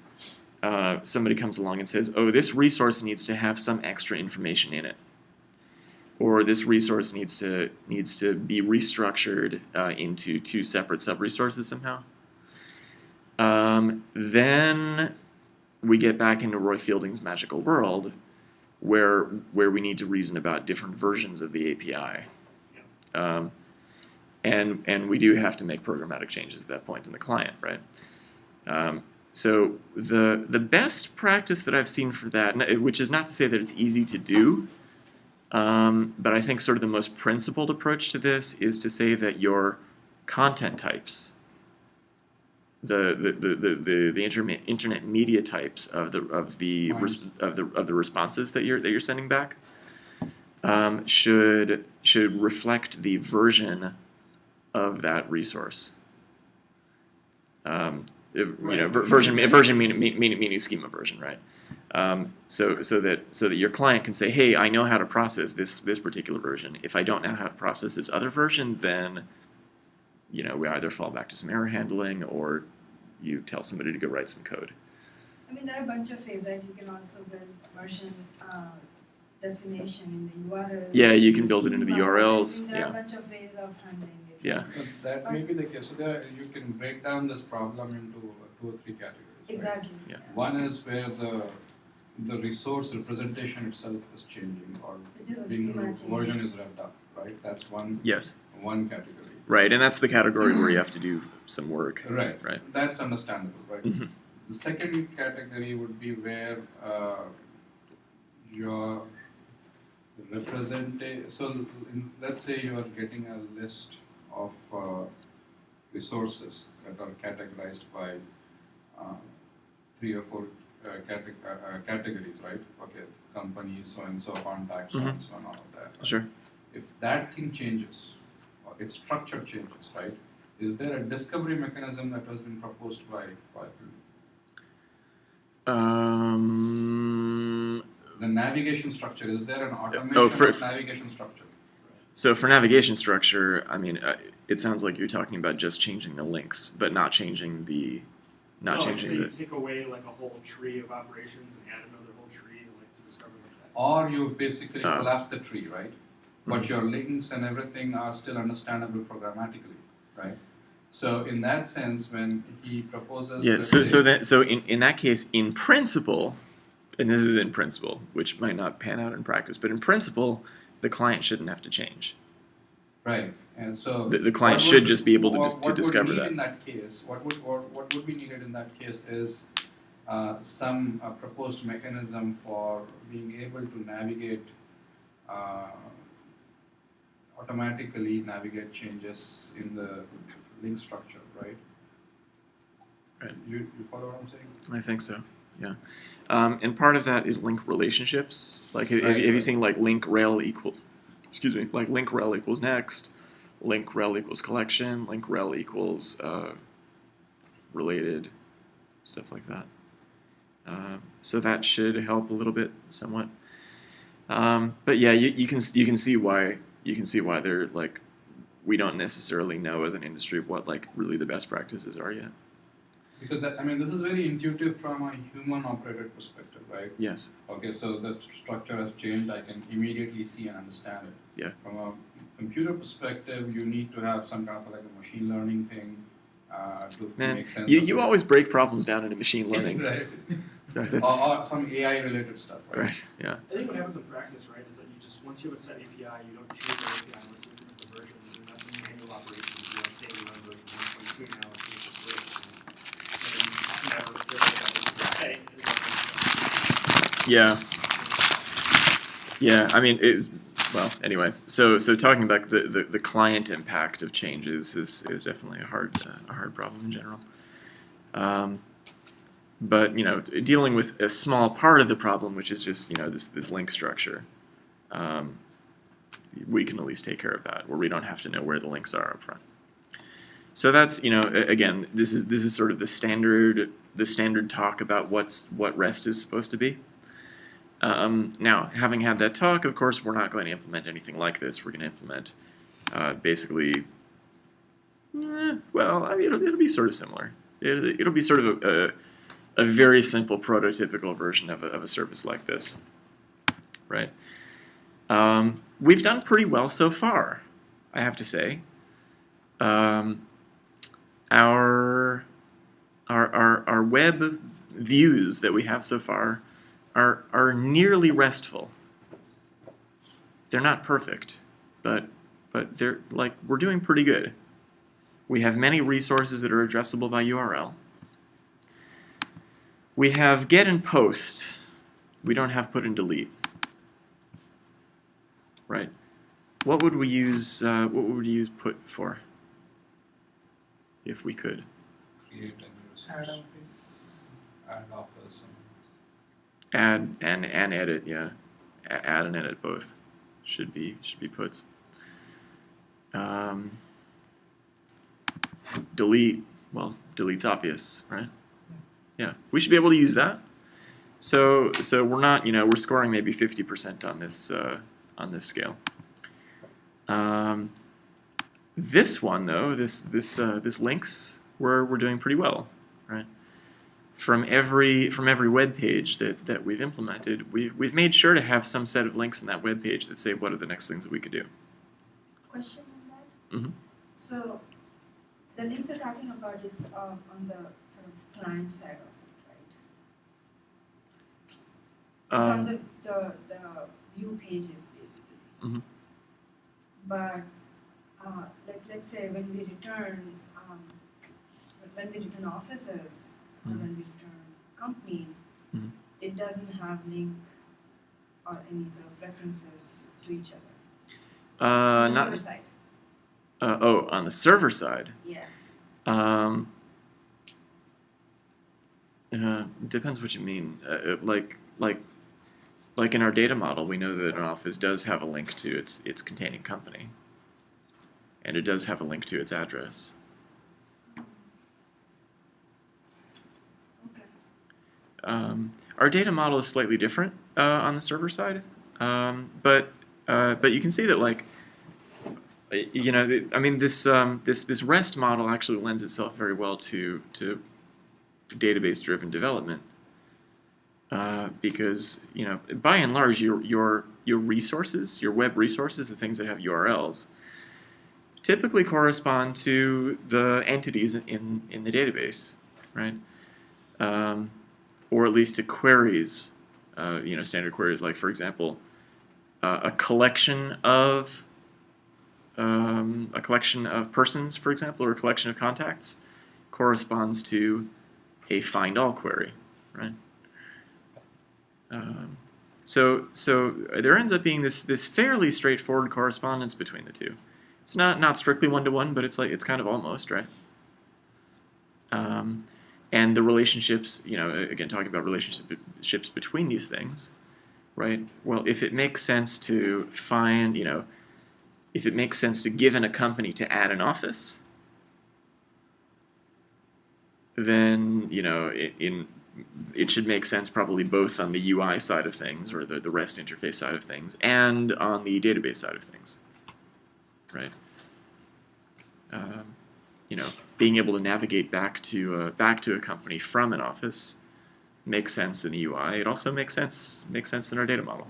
somebody comes along and says, oh, this resource needs to have some extra information in it, or this resource needs to be restructured into 2 separate sub-resources somehow, then we get back into Roy Fielding's magical world where we need to reason about different versions of the API. And we do have to make programmatic changes at that point in the client, right? So the best practice that I've seen for that, which is not to say that it's easy to do, but I think sort of the most principled approach to this is to say that your content types, the internet media types of the responses that you're sending back, should reflect the version of that resource. Version meaning schema version, right? So that your client can say, hey, I know how to process this particular version. If I don't know how to process this other version, then we either fall back to some error handling or you tell somebody to go write some code. I mean, there are a bunch of ways, right? You can also build version definition in the URL. Yeah, you can build it into the URLs. There are a bunch of ways of handling it. Yeah. But that may be the case. So you can break down this problem into 2 or 3 categories. Exactly. Right? Yeah. One is where the resource representation itself is changing, or Which is a being schema change. version is revved up, right? That's one category. Right, and that's the category where you have to do some work. Right. Right. That's understandable, right? Mm-hmm. The second category would be where your so let's say you are getting a list of resources that are categorized by 3 or 4 categories, right? Okay, companies, so and so, contacts, so and so, and all of that. Right? Sure. If that thing changes, or its structure changes, right? Is there a discovery mechanism that has been proposed by the navigation structure? Is there an automation of navigation structure? So for navigation structure, I mean, it sounds like you're talking about just changing the links, but not changing the. You take away like a whole tree of operations and add another whole tree to discover that. Or you basically collapse the tree, right? But your links and everything are still understandable programmatically, right? So in that sense, when he proposes, so in that case, in principle, and this is in principle, which might not pan out in practice, but in principle, the client shouldn't have to change. Right, and so the client should just be able to discover that. In that case, what would be needed in that case is some proposed mechanism for being able to navigate. Automatically navigate changes in the link structure, right? Right. You follow what I'm saying? I think so. Yeah. And part of that is link relationships. Like, have you seen like link rel equals? Like link rel equals next, link rel equals collection, link rel equals related, stuff like that. So that should help a little bit, somewhat. But yeah, you can see why. You can see why they're like, we don't necessarily know as an industry what like really the best practices are yet. Because this is very intuitive from a human operated perspective, right? Yes. Okay, so the structure has changed. I can immediately see and understand it. Yeah. From a computer perspective, you need to have some kind of like a machine learning thing to make sense. You always break problems down into machine learning. Right. Or some AI related stuff, right? Right. Yeah. I think what happens in practice, right, is that you just once you have a set API, you don't change the API unless you look at the versions, and that's a manual operation. You like, hey, we run version 1.2 now, let's use this version. And then you never really Yeah. I mean, well, anyway, so talking about the client impact of changes is definitely a hard problem in general. But dealing with a small part of the problem, which is just this link structure, we can at least take care of that, where we don't have to know where the links are up front. So that's again, this is sort of the standard talk about what REST is supposed to be. Now, having had that talk, of course, we're not going to implement anything like this. We're going to implement basically, well, I mean, it'll be sort of similar. It'll be sort of a very simple prototypical version of a service like this, right? We've done pretty well so far, I have to say. Our web views that we have so far are nearly RESTful. They're not perfect, but they're we're doing pretty good. We have many resources that are addressable by URL. We have get and post. We don't have put and delete. Right? What would we use put for? If we could. Create a new resource. Add offers. Add and edit, yeah. Add and edit both should be puts. Delete, well, delete's obvious, right? Yeah, we should be able to use that. So we're not, we're scoring maybe 50% on this scale. This one though, this links, we're doing pretty well, right? From every web page that we've implemented, we've made sure to have some set of links in that web page that say what are the next things that we could do. Question on that. Mm-hmm. So the links you're talking about is on the sort of client side of it, right? It's on the view pages basically. Mm-hmm. But let's say when we return offices or when we return company, mm-hmm. it doesn't have link or any sort of references to each other. On the server side. On the server side. Yeah. Depends what you mean. Like in our data model, we know that an office does have a link to its containing company, and it does have a link to its address. Okay. Our data model is slightly different on the server side, but you can see that I mean this REST model actually lends itself very well to database-driven development. Because by and large, your resources, your web resources, the things that have URLs, typically correspond to the entities in the database, right? Or at least to queries, standard queries, like for example, a collection of persons, for example, or a collection of contacts, corresponds to a find all query, right? So there ends up being this fairly straightforward correspondence between the two. It's not strictly one-to-one, but it's kind of almost, right? And the relationships, again talking about relationships between these things, right? Well, if it makes sense to find, if it makes sense to given a company to add an office, then it should make sense probably both on the UI side of things, or the REST interface side of things, and on the database side of things, right? Being able to navigate back to a company from an office makes sense in the UI. It also makes sense in our data model,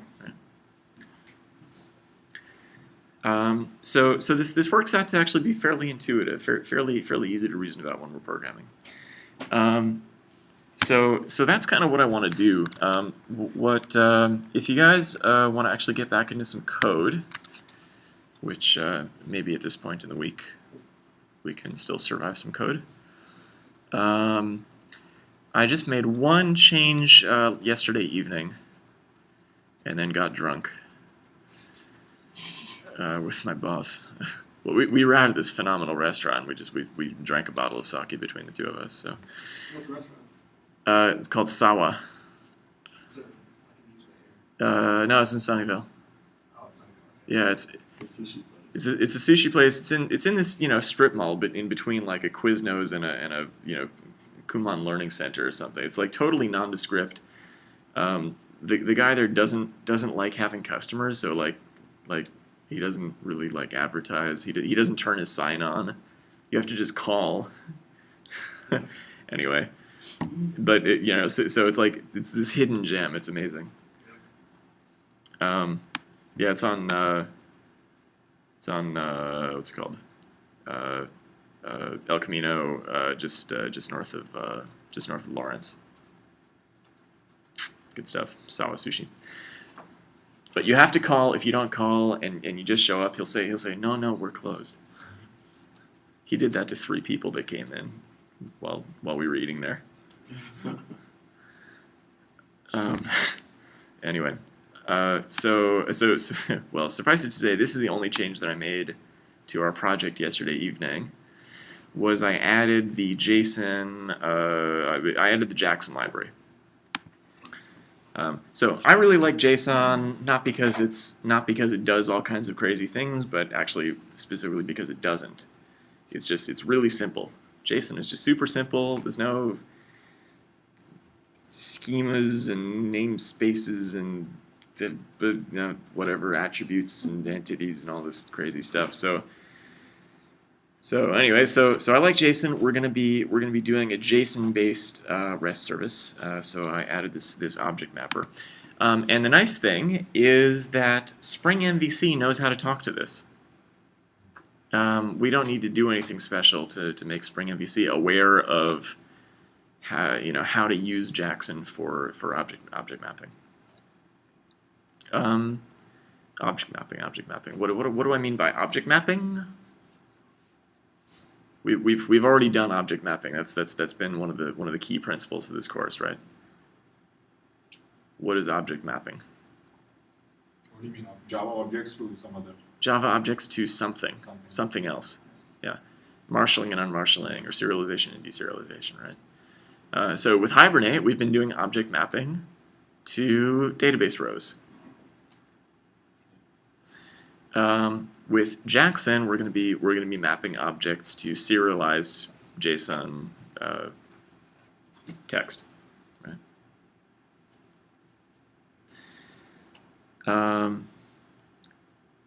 right? So this works out to actually be fairly intuitive, fairly easy to reason about when we're programming. So that's kind of what I want to do. If you guys want to actually get back into some code, which maybe at this point in the week we can still survive some code. I just made one change yesterday evening and then got drunk. with my boss. Well, we were out at this phenomenal restaurant. We drank a bottle of sake between the two of us. So What's the restaurant? it's called Sawa. Is it like an East Bay or? No, it's in Sunnyvale. Oh, it's not Yeah, it's The sushi place. it's a sushi place. It's in this strip mall, but in between like a Quiznos and a Kumon Learning Center or something. It's like totally nondescript. The guy there doesn't like having customers, so like he doesn't really like advertise. He doesn't turn his sign on. You have to just call. Anyway, but so it's like it's this hidden gem. It's amazing. Yeah, it's on what's it called? El Camino, just north of Lawrence. Good stuff. Sawa sushi. But you have to call. If you don't call and you just show up, he'll say no, we're closed. He did that to 3 people that came in while we were eating there. Anyway, so well, suffice it to say, this is the only change that I made to our project yesterday evening. Was I added the JSON? I added the Jackson library. So I really like JSON, not because it does all kinds of crazy things, but actually specifically because it doesn't. It's really simple. JSON is just super simple. There's no schemas and namespaces and whatever attributes and entities and all this crazy stuff. So anyway, so I like JSON. We're gonna be doing a JSON-based REST service. So I added this object mapper, and the nice thing is that Spring MVC knows how to talk to this. We don't need to do anything special to make Spring MVC aware of how to use Jackson for object mapping. Object mapping. What do I mean by object mapping? We've already done object mapping. That's been one of the key principles of this course, right? What is object mapping? What do you mean? Java objects to some other. Java objects to something else. Yeah, marshalling and unmarshalling, or serialization and deserialization, right? So with Hibernate, we've been doing object mapping to database rows. With Jackson, we're going to be mapping objects to serialized JSON text, right?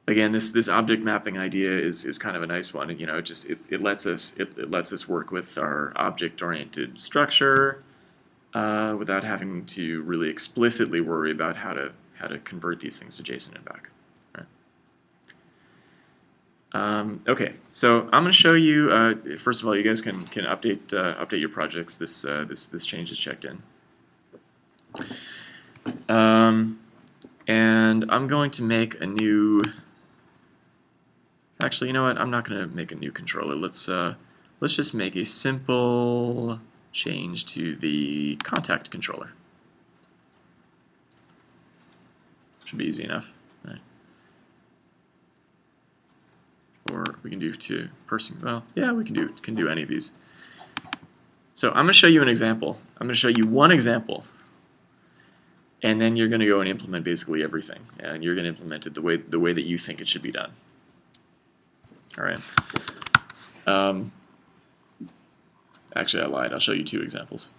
Again, this object mapping idea is kind of a nice one. It lets us work with our object-oriented structure without having to really explicitly worry about how to convert these things to JSON and back. Okay, so I'm going to show you. First of all, you guys can update your projects. This change is checked in, and I'm going to make a new. Actually, you know what? I'm not going to make a new controller. Let's just make a simple change to the contact controller. Should be easy enough. Right. Or we can do to person. Well, yeah, we can do any of these. So I'm going to show you an example. I'm going to show you one example, and then you're going to go and implement basically everything, and you're going to implement it the way that you think it should be done. All right. Actually, I lied. I'll show you 2 examples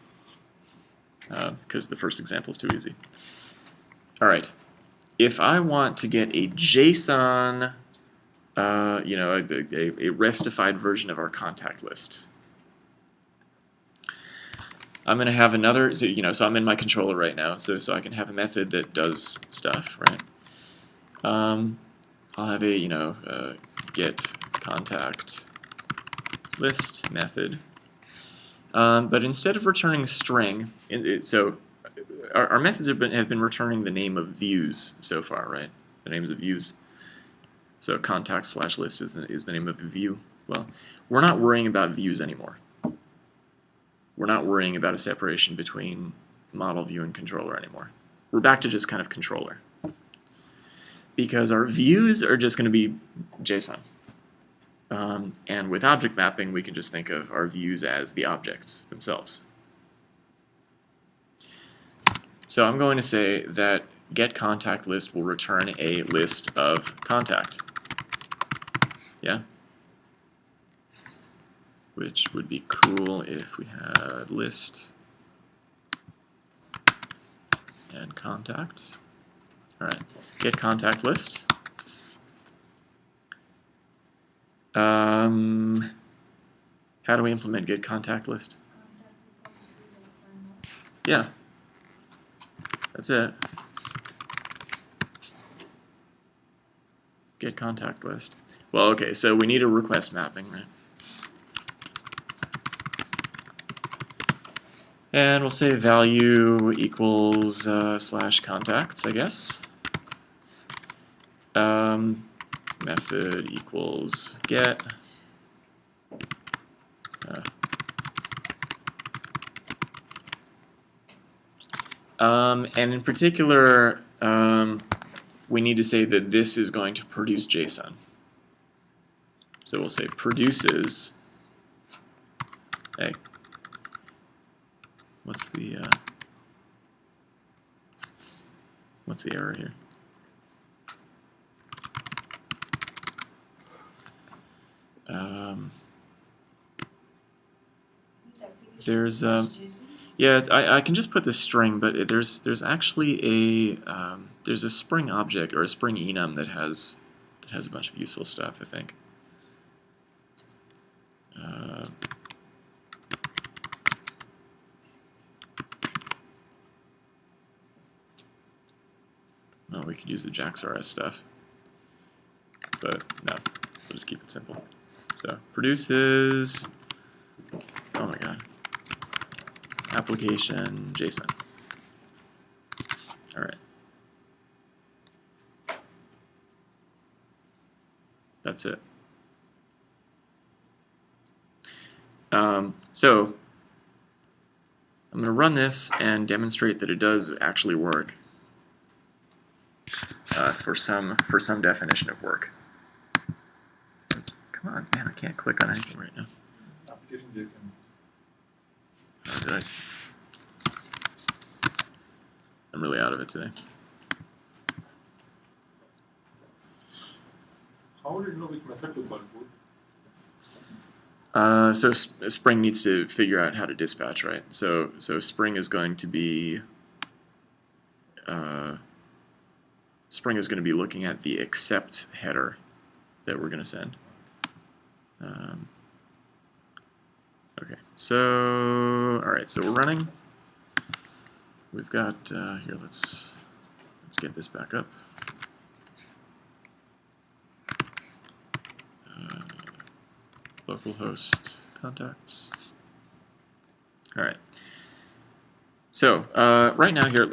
because the first example is too easy. All right. If I want to get a JSON, a restified version of our contact list, I'm going to have another. So I'm in my controller right now, so I can have a method that does stuff, right? I'll have a get contact list method, but instead of returning string, so our methods have been returning the name of views so far, right? The names of views. So contact/list is the name of a view. Well, we're not worrying about views anymore. We're not worrying about a separation between model view and controller anymore. We're back to just kind of controller. because our views are just going to be JSON. And with object mapping, we can just think of our views as the objects themselves. So I'm going to say that getContactList will return a list of contact. Yeah? Which would be cool if we had list and contact. All right, getContactList. How do we implement getContactList? Yeah, that's it. getContactList. Well, okay, so we need a request mapping, right? And we'll say value equals slash contacts, I guess. Method equals get. And in particular, we need to say that this is going to produce JSON. So we'll say produces. Hey, what's the error here? There's yeah, I can just put the string, but there's actually a there's a Spring object or a Spring enum that has a bunch of useful stuff, I think. Well, we could use the JaxRS stuff, but no, we'll just keep it simple. So produces, oh my god, application JSON. All right. That's it. So I'm going to run this and demonstrate that it does actually work for some definition of work. Come on, man! I can't click on anything right now. Application JSON. Oh, did I? I'm really out of it today. How would it know which method to bulk boot? So Spring needs to figure out how to dispatch, right? So Spring is going to be looking at the accept header that we're going to send. Okay, so all right, so we're running. We've got here. Let's get this back up. Localhost contacts. All right. So right now here,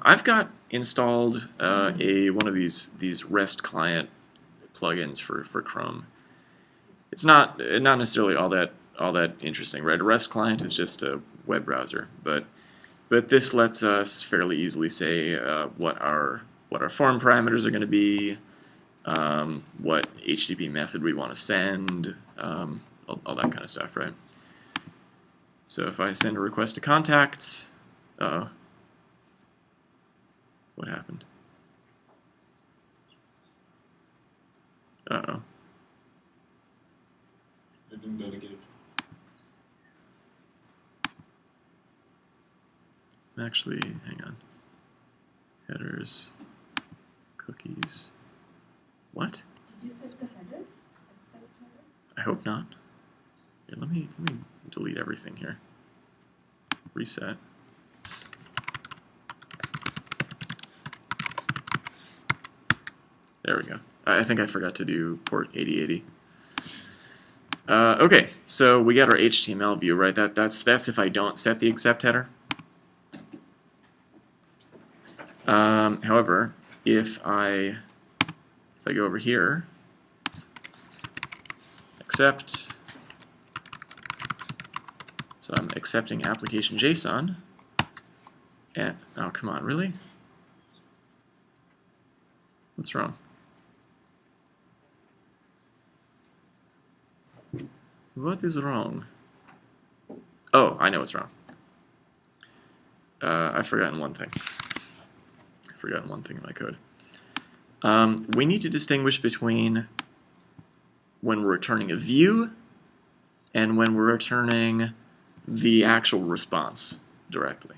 I've got installed one of these REST client plugins for Chrome. It's not necessarily all that interesting, right? A REST client is just a web browser, but this lets us fairly easily say what our form parameters are going to be, what HTTP method we want to send, all that kind of stuff, right? So if I send a request to contacts, uh-oh, what happened? Uh-oh. It didn't delegate. Actually, hang on. Headers, cookies. What? Did you set the header? Accept header? I hope not. Here, let me delete everything here. Reset. There we go. I think I forgot to do port 8080. Okay, so we got our HTML view, right? That's if I don't set the accept header. However, if I go over here, accept, so I'm accepting application JSON, and oh come on, really? What's wrong? What is wrong? Oh, I know what's wrong. I've forgotten one thing. I've forgotten one thing in my code. We need to distinguish between when we're returning a view and when we're returning the actual response directly.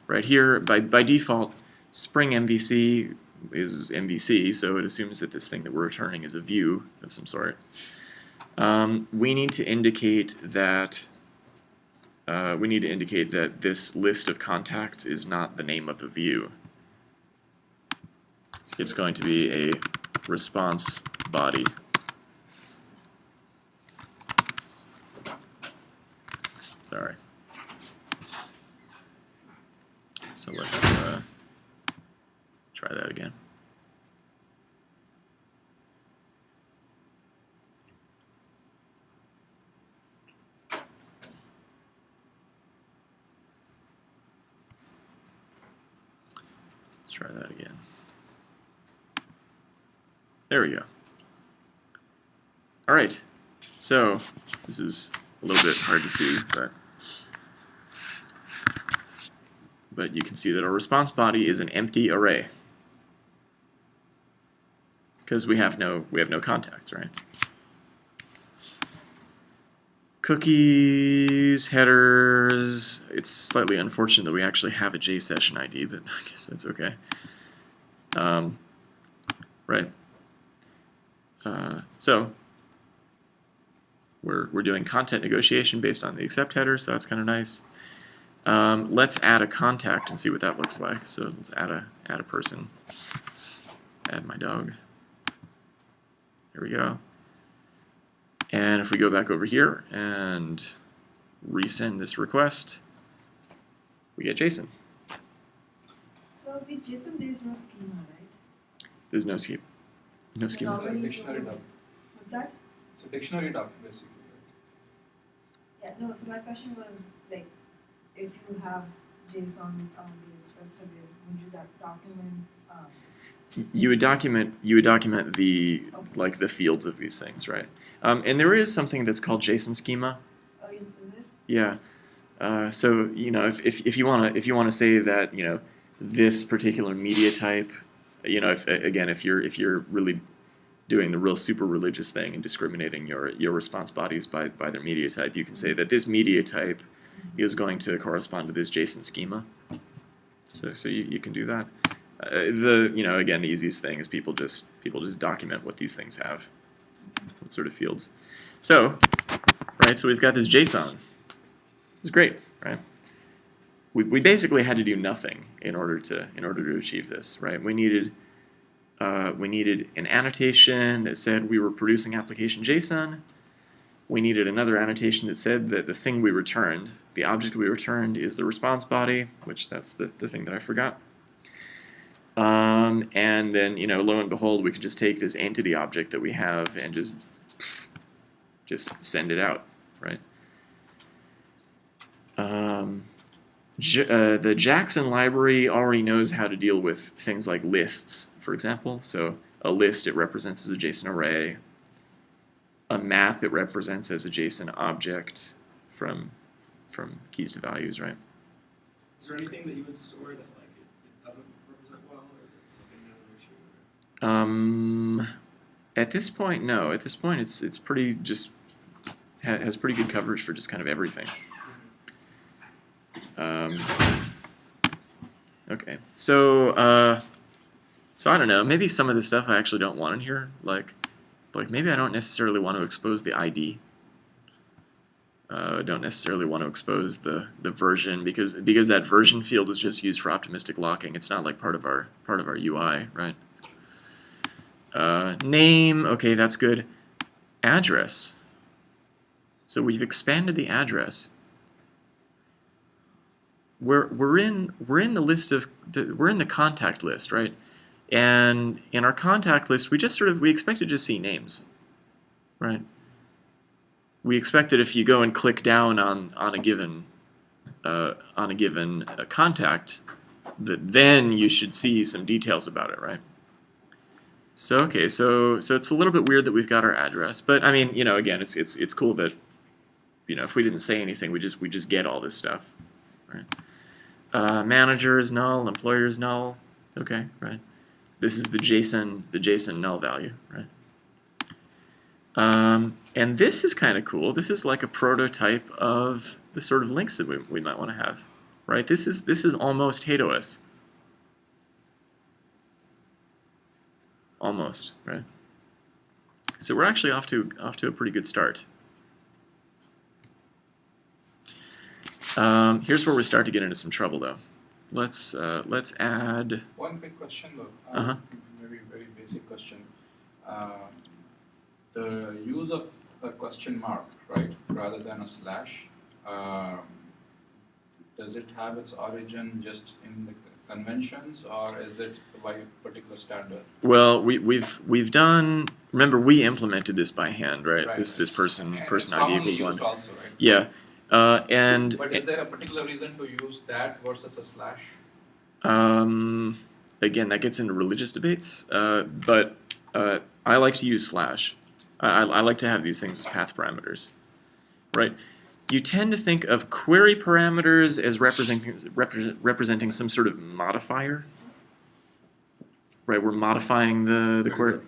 Right here, by default, Spring MVC is MVC, so it assumes that this thing that we're returning is a view of some sort. We need to indicate that this list of contacts is not the name of a view. It's going to be a response body. Sorry. So let's try that again. Let's try that again. There we go. All right. So this is a little bit hard to see, but you can see that our response body is an empty array because we have no contacts, right? Cookies, headers. It's slightly unfortunate that we actually have a JSession ID, but I guess that's okay. Right. So we're doing content negotiation based on the accept header, so that's kind of nice. Let's add a contact and see what that looks like. So let's add a person. Add my dog. There we go. And if we go back over here and resend this request, we get JSON. So with JSON there is no schema, right? There's no schema. No schema. It's a dictionary dump. What's that? It's a dictionary dump, basically. Yeah, no, so my question was, like, if you have JSON based web service, would you document You would document the like the fields of these things, right? And there is something that's called JSON schema. oh, is it? Yeah. So if you wanna say that this particular media type, if you're really doing the real super religious thing and discriminating your response bodies by their media type, you can say that this media type is going to correspond to this JSON schema. So you can do that. Again, the easiest thing is people just document what these things have, what sort of fields. So we've got this JSON. It's great, right? We basically had to do nothing in order to achieve this, right? We needed an annotation that said we were producing application JSON. We needed another annotation that said that the thing we returned, the object we returned, is the response body, which that's the thing that I forgot. And then, lo and behold, we could just take this entity object that we have and just send it out, right? The Jackson library already knows how to deal with things like lists, for example. So a list, it represents as a JSON array. A map, it represents as a JSON object from keys to values, right? Is there anything that you would store that it doesn't represent well, or that's something that issue? At this point, no. At this point, it's pretty has pretty good coverage for just kind of everything. Okay, so I don't know. Maybe some of the stuff I actually don't want in here, like maybe I don't necessarily want to expose the ID. I don't necessarily want to expose the version because that version field is just used for optimistic locking. It's not like part of our UI, right? Name, okay, that's good. Address. So we've expanded the address. We're in the list of we're in the contact list, right? And in our contact list, we expect to just see names, right? We expect that if you go and click down on a given contact, that then you should see some details about it, right? So okay, so it's a little bit weird that we've got our address, but I mean, again, it's cool that if we didn't say anything, we just get all this stuff, right? Manager is null, employer is null. Okay, right. This is the JSON null value, right? And this is kind of cool. This is like a prototype of the sort of links that we might want to have, right? This is almost HateOS. Almost, right? So we're actually off to a pretty good start. Here's where we start to get into some trouble, though. Let's add. One quick question, though. Uh-huh. Maybe a very basic question. The use of a question mark, right, rather than a slash, does it have its origin just in the conventions, or is it by a particular standard? Well, we've done. Remember, we implemented this by hand, right? Right. This person It's ID commonly equals one. used also, right? Yeah, But and is there a particular reason to use that versus a slash? again, that gets into religious debates. But I like to use slash. I like to have these things as path parameters, right? You tend to think of query parameters as representing some sort of modifier, right? We're modifying the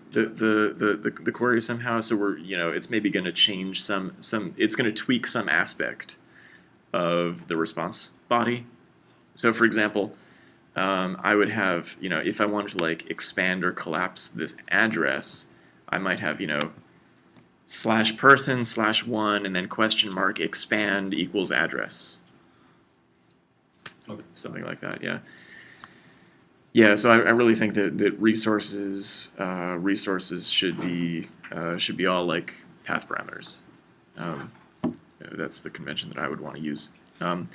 query somehow, so we're it's maybe going to change some it's going to tweak some aspect of the response body. So for example, I would have if I wanted to like expand or collapse this address, I might have /person/1 and then question mark expand equals address. Okay. Something like that, yeah. Yeah, so I really think that resources should be all like path parameters. That's the convention that I would want to use. All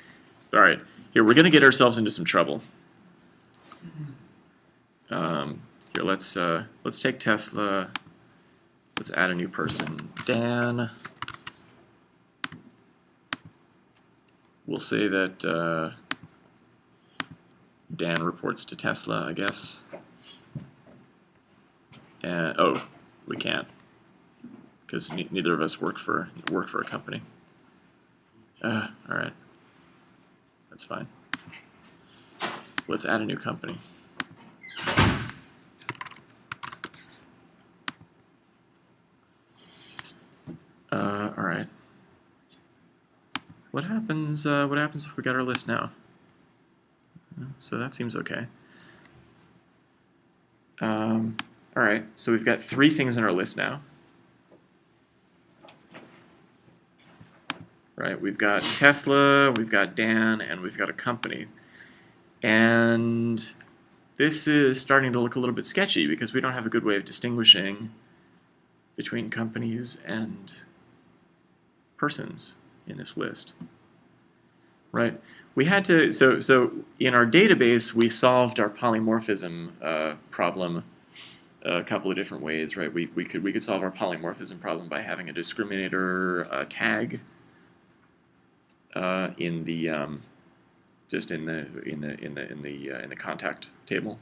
right, here we're going to get ourselves into some trouble. Here, let's take Tesla. Let's add a new person, Dan. We'll say that Dan reports to Tesla, I guess. And oh, we can't, because neither of us work for a company. All right, that's fine. Let's add a new company. All right. What happens if we got our list now? So that seems okay. All right. So we've got 3 things in our list now. Right. We've got Tesla, we've got Dan, and we've got a company. And this is starting to look a little bit sketchy because we don't have a good way of distinguishing between companies and persons in this list, right? We had to, so in our database, we solved our polymorphism problem a couple of different ways, right? We could solve our polymorphism problem by having a discriminator tag in the just in the contact table.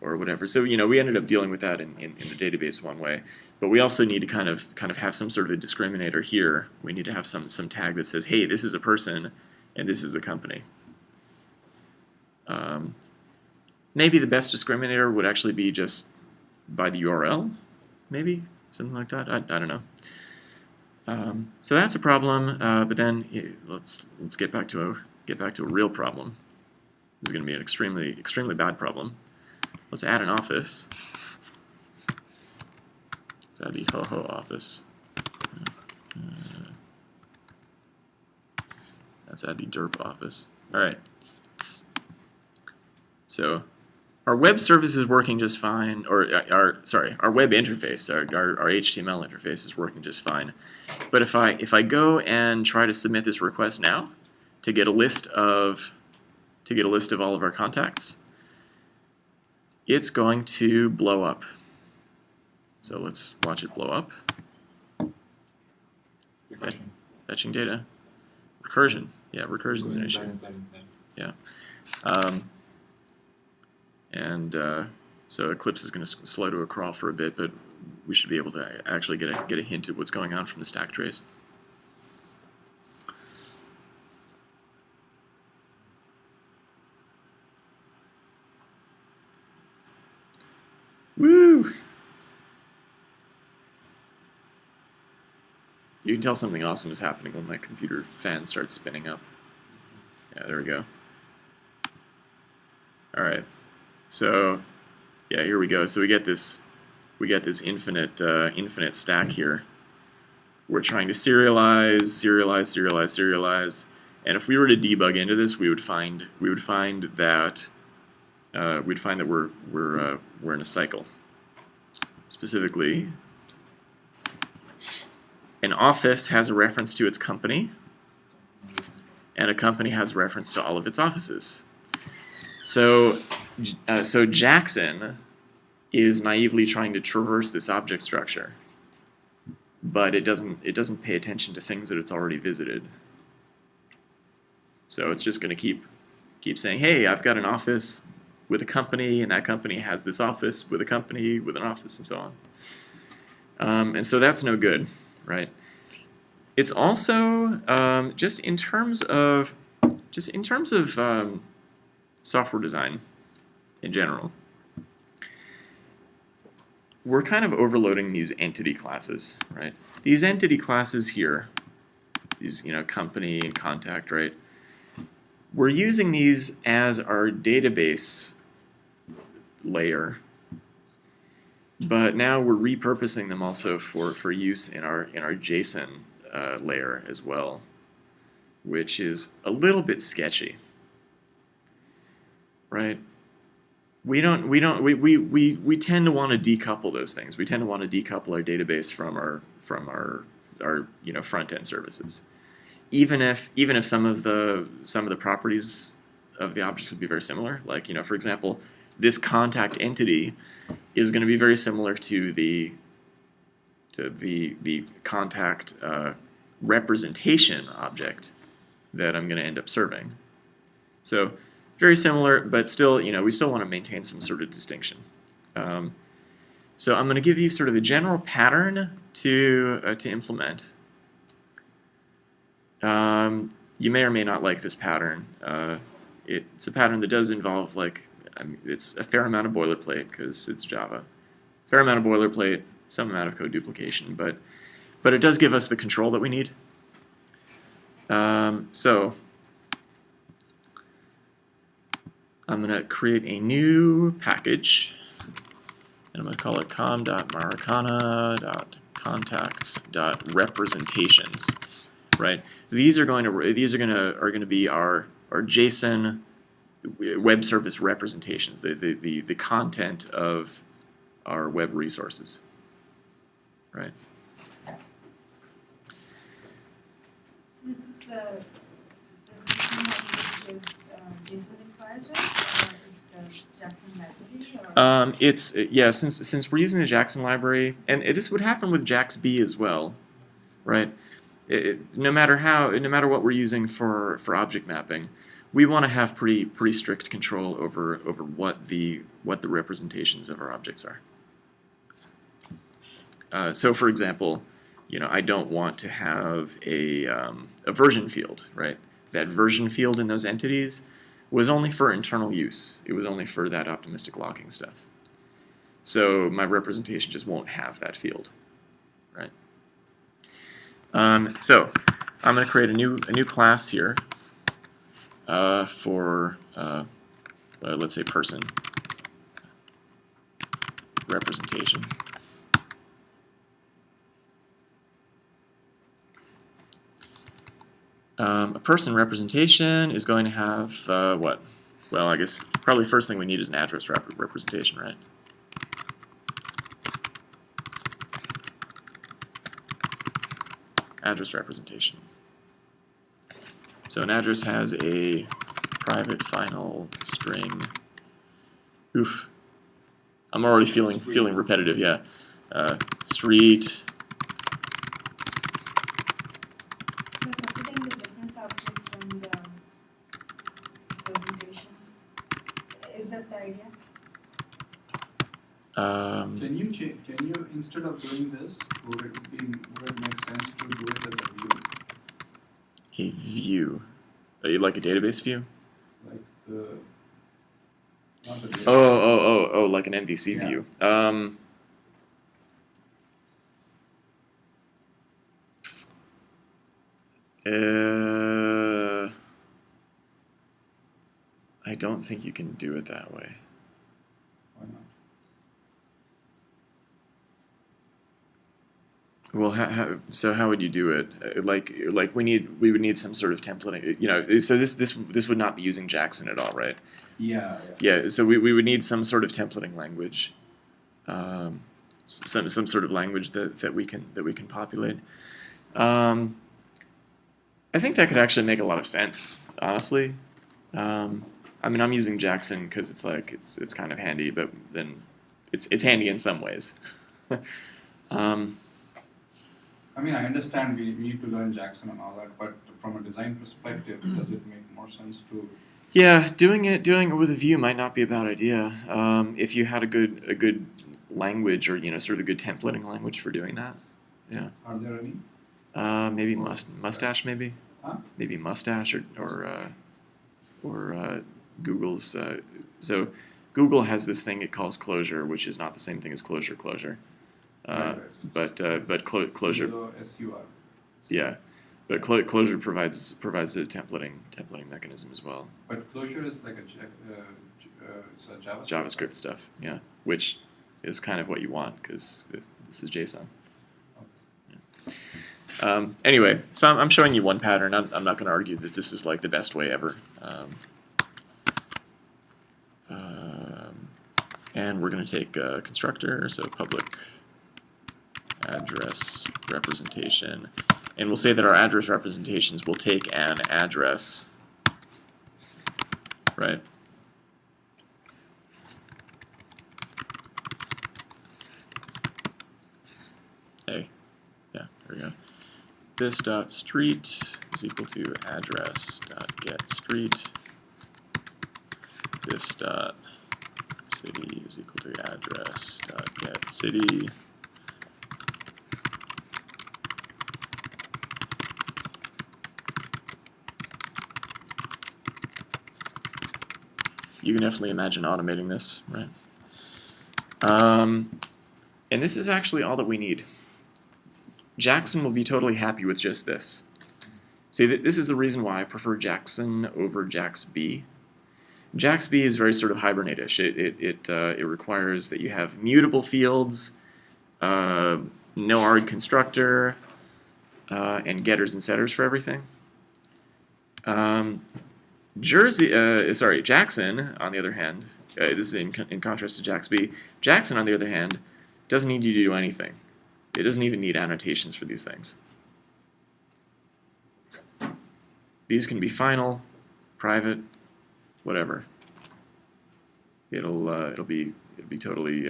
Or whatever. So we ended up dealing with that in the database one way, but we also need to kind of have some sort of a discriminator here. We need to have some tag that says, hey, this is a person and this is a company. Maybe the best discriminator would actually be just by the URL, maybe something like that. I don't know. So that's a problem. But then let's get back to a real problem. This is going to be an extremely bad problem. Let's add an office. Let's add the ho-ho office. Let's add the derp office. All right. So our web service is working just fine, or our web interface, our HTML interface is working just fine. But if I go and try to submit this request now to get a list of all of our contacts, it's going to blow up. So let's watch it blow up. Fetching data. Recursion. Yeah, recursion's an issue. Yeah. And So Eclipse is going to slow to a crawl for a bit, but we should be able to actually get a hint at what's going on from the stack trace. Woo! You can tell something awesome is happening when my computer fan starts spinning up. Yeah, there we go. All right. So, yeah, here we go. So we get this infinite infinite stack here. We're trying to serialize, and if we were to debug into this, we would find that we're in a cycle. Specifically, an office has a reference to its company, and a company has a reference to all of its offices. So Jackson is naively trying to traverse this object structure, but it doesn't pay attention to things that it's already visited. So it's just going to keep saying, hey, I've got an office with a company, and that company has this office with a company with an office, and so on. And so that's no good, right? It's also just in terms of software design in general, we're kind of overloading these entity classes, right? These entity classes here, these company and contact, right? We're using these as our database layer, but now we're repurposing them also for use in our JSON layer as well, which is a little bit sketchy, right? We tend to want to decouple those things. We tend to want to decouple our database from our front end services, even if some of the properties of the objects would be very similar. Like for example, this contact entity is going to be very similar to the contact representation object that I'm going to end up serving. So very similar, but still, we still want to maintain some sort of distinction. So I'm going to give you sort of a general pattern to implement. You may or may not like this pattern. It's a pattern that does involve it's a fair amount of boilerplate because it's Java. Fair amount of boilerplate, some amount of code duplication, but it does give us the control that we need. So I'm going to create a new package, and I'm going to call it com.maracana.contacts.representations. Right? These are going to be our JSON web service representations, the content of our web resources. Right? This is JSON required, or is the Jackson library? Since we're using the Jackson library, and this would happen with JaxB as well, right? No matter what we're using for object mapping, we want to have pretty strict control over what the representations of our objects are. So for example, I don't want to have a version field, right? That version field in those entities was only for internal use. It was only for that optimistic locking stuff. So my representation just won't have that field, right? So I'm going to create a new class here for let's say person representation. A person representation is going to have what? Well, I guess probably first thing we need is an address representation, right? Address representation. So an address has a private final string. Oof. I'm already feeling repetitive, yeah. Street. So separating the business objects from the presentation, is that the idea? instead of doing this, would it make sense to do it as a view? A view, like a database view? Like the not the database. Oh, like an MVC Yeah. view. I don't think you can do it that way. Why not? Well, so how would you do it? Like we would need some sort of templating. You know, so this would not be using Jackson at all, right? Yeah. Yeah. So we would need some sort of templating language, some sort of language that we can populate. I think that could actually make a lot of sense, honestly. I mean, I'm using Jackson because it's kind of handy, but then it's handy in some ways. I mean, I understand we need to learn Jackson and all that, but from a design perspective, does it make more sense to? Yeah, doing it with a view might not be a bad idea. If you had a good language, or sort of a good templating language for doing that. Yeah. Are there any? Maybe Mustache, maybe. Huh? Maybe Mustache or Google's. So Google has this thing it calls Clojure, which is not the same thing as Clojure. Right. But Clojure. C-O-S-U-R. Yeah, but Clojure provides a templating mechanism as well. But Clojure is like it's a JavaScript. JavaScript stuff, yeah, which is kind of what you want because this is JSON. Yeah. Anyway, so I'm showing you one pattern. I'm not going to argue that this is like the best way ever. And we're going to take a constructor, so public address representation, and we'll say that our address representations will take an address, right? Yeah, there we go. This dot street is equal to address dot get street. This dot city is equal to address dot get city. You can definitely imagine automating this, right? And this is actually all that we need. Jackson will be totally happy with just this. See, this is the reason why I prefer Jackson over JaxB. JaxB is very sort of Hibernate-ish. It requires that you have mutable fields, no arg constructor, and getters and setters for everything. Jackson, on the other hand, this is in contrast to JaxB. Jackson, on the other hand, doesn't need you to do anything. It doesn't even need annotations for these things. These can be final, private, whatever. It'll be totally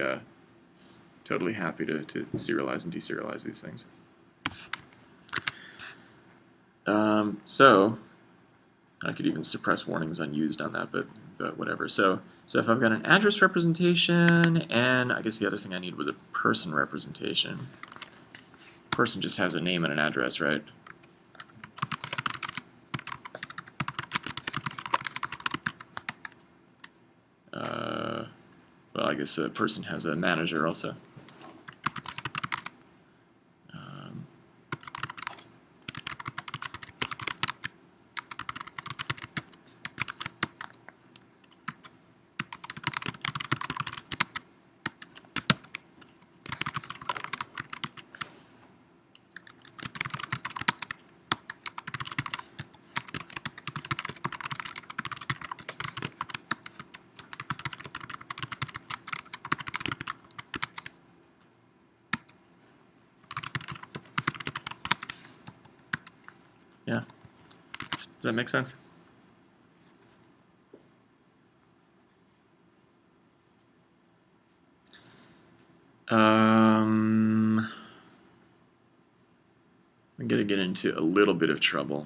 happy to serialize and deserialize these things. So I could even suppress warnings unused on that, but whatever. So if I've got an address representation, and I guess the other thing I need was a person representation. Person just has a name and an address, right? Well, I guess a person has a manager also. Yeah. Does that make sense? I'm going to get into a little bit of trouble,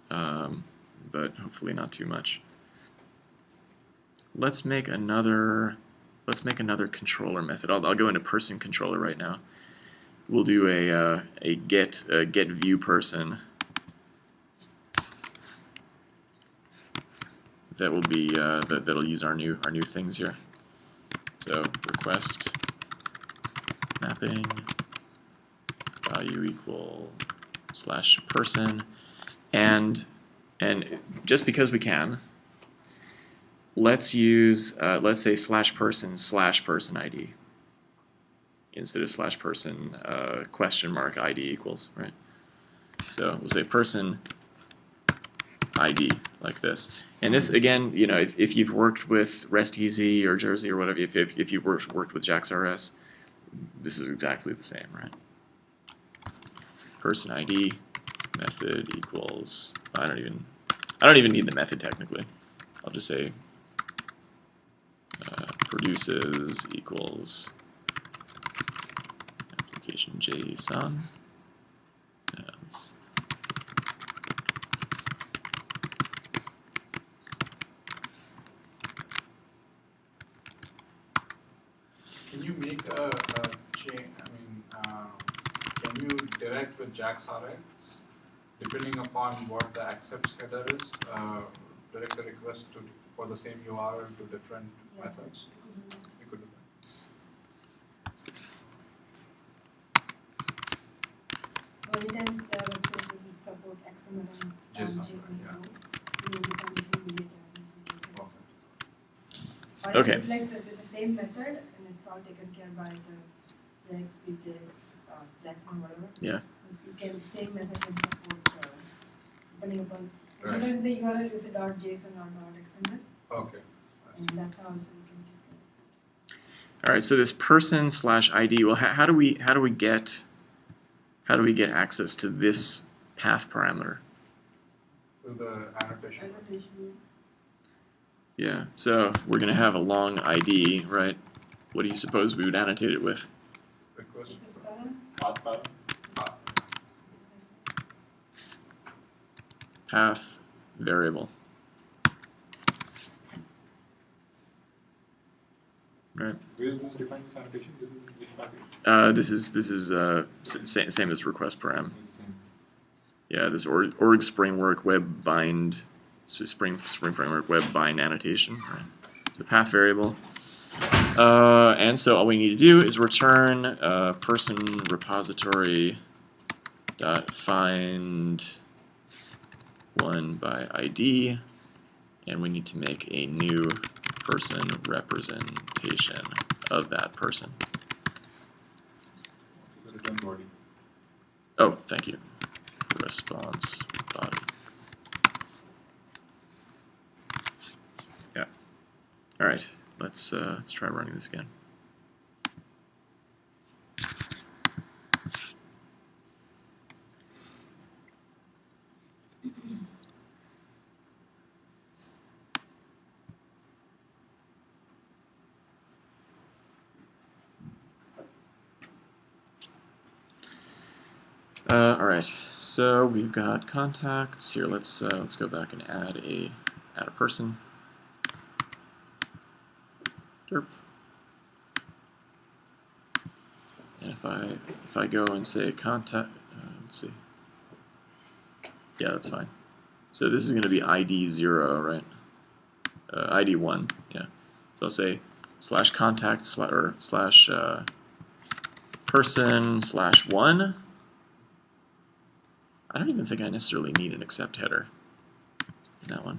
but hopefully not too much. Let's make another controller method. I'll go into person controller right now. we'll do a get view person that will be that'll use our new things here. So request mapping value equal /person, and just because we can, let's use let's say /person ID instead of /person question mark ID equals, right? So we'll say person ID like this. And this, again, you know, if you've worked with REST-EZ or Jersey or whatever, if you've worked with JAX-RS, this is exactly the same, right? Person ID method equals, I don't even need the method technically. I'll just say produces equals application JSON. Can you make a chain? I mean, can you direct with JAX-RS, depending upon what the accepts header is, direct the request for the same URL to different methods? You could do that. Many times there are web pages which support XML and JSON Yeah. code. So you become intermediate. Or Okay. it's like the same method, and it's all taken care by the JAX, PJX, Jackson, whatever. Yeah. You can same method can support depending upon. Sometimes the URL is a .json or .xml. Okay. And that's how also you can take it. All right. So this person /ID. Well, how do we get access to this path parameter? So the annotation. Yeah. So we're going to have a long ID, right? What do you suppose we would annotate it with? Request. Path path. Path variable. Right. Where is this defined this annotation? This is which package? Same as request param. It's the same. Yeah, this org Springwork web bind Spring framework web bind annotation. Right. So path variable. And so all we need to do is return person repository dot find one by ID, and we need to make a new person representation of that person. The return body. Oh, thank you. Response body. Yeah. All right. Let's try running this again. All right, so we've got contacts here. Let's go back and add a person. Derp. And if I go and say contact, let's see. Yeah, that's fine. So this is going to be ID 0, right? ID 1. Yeah. So I'll say /contact / person /1. I don't even think I necessarily need an accept header in that one.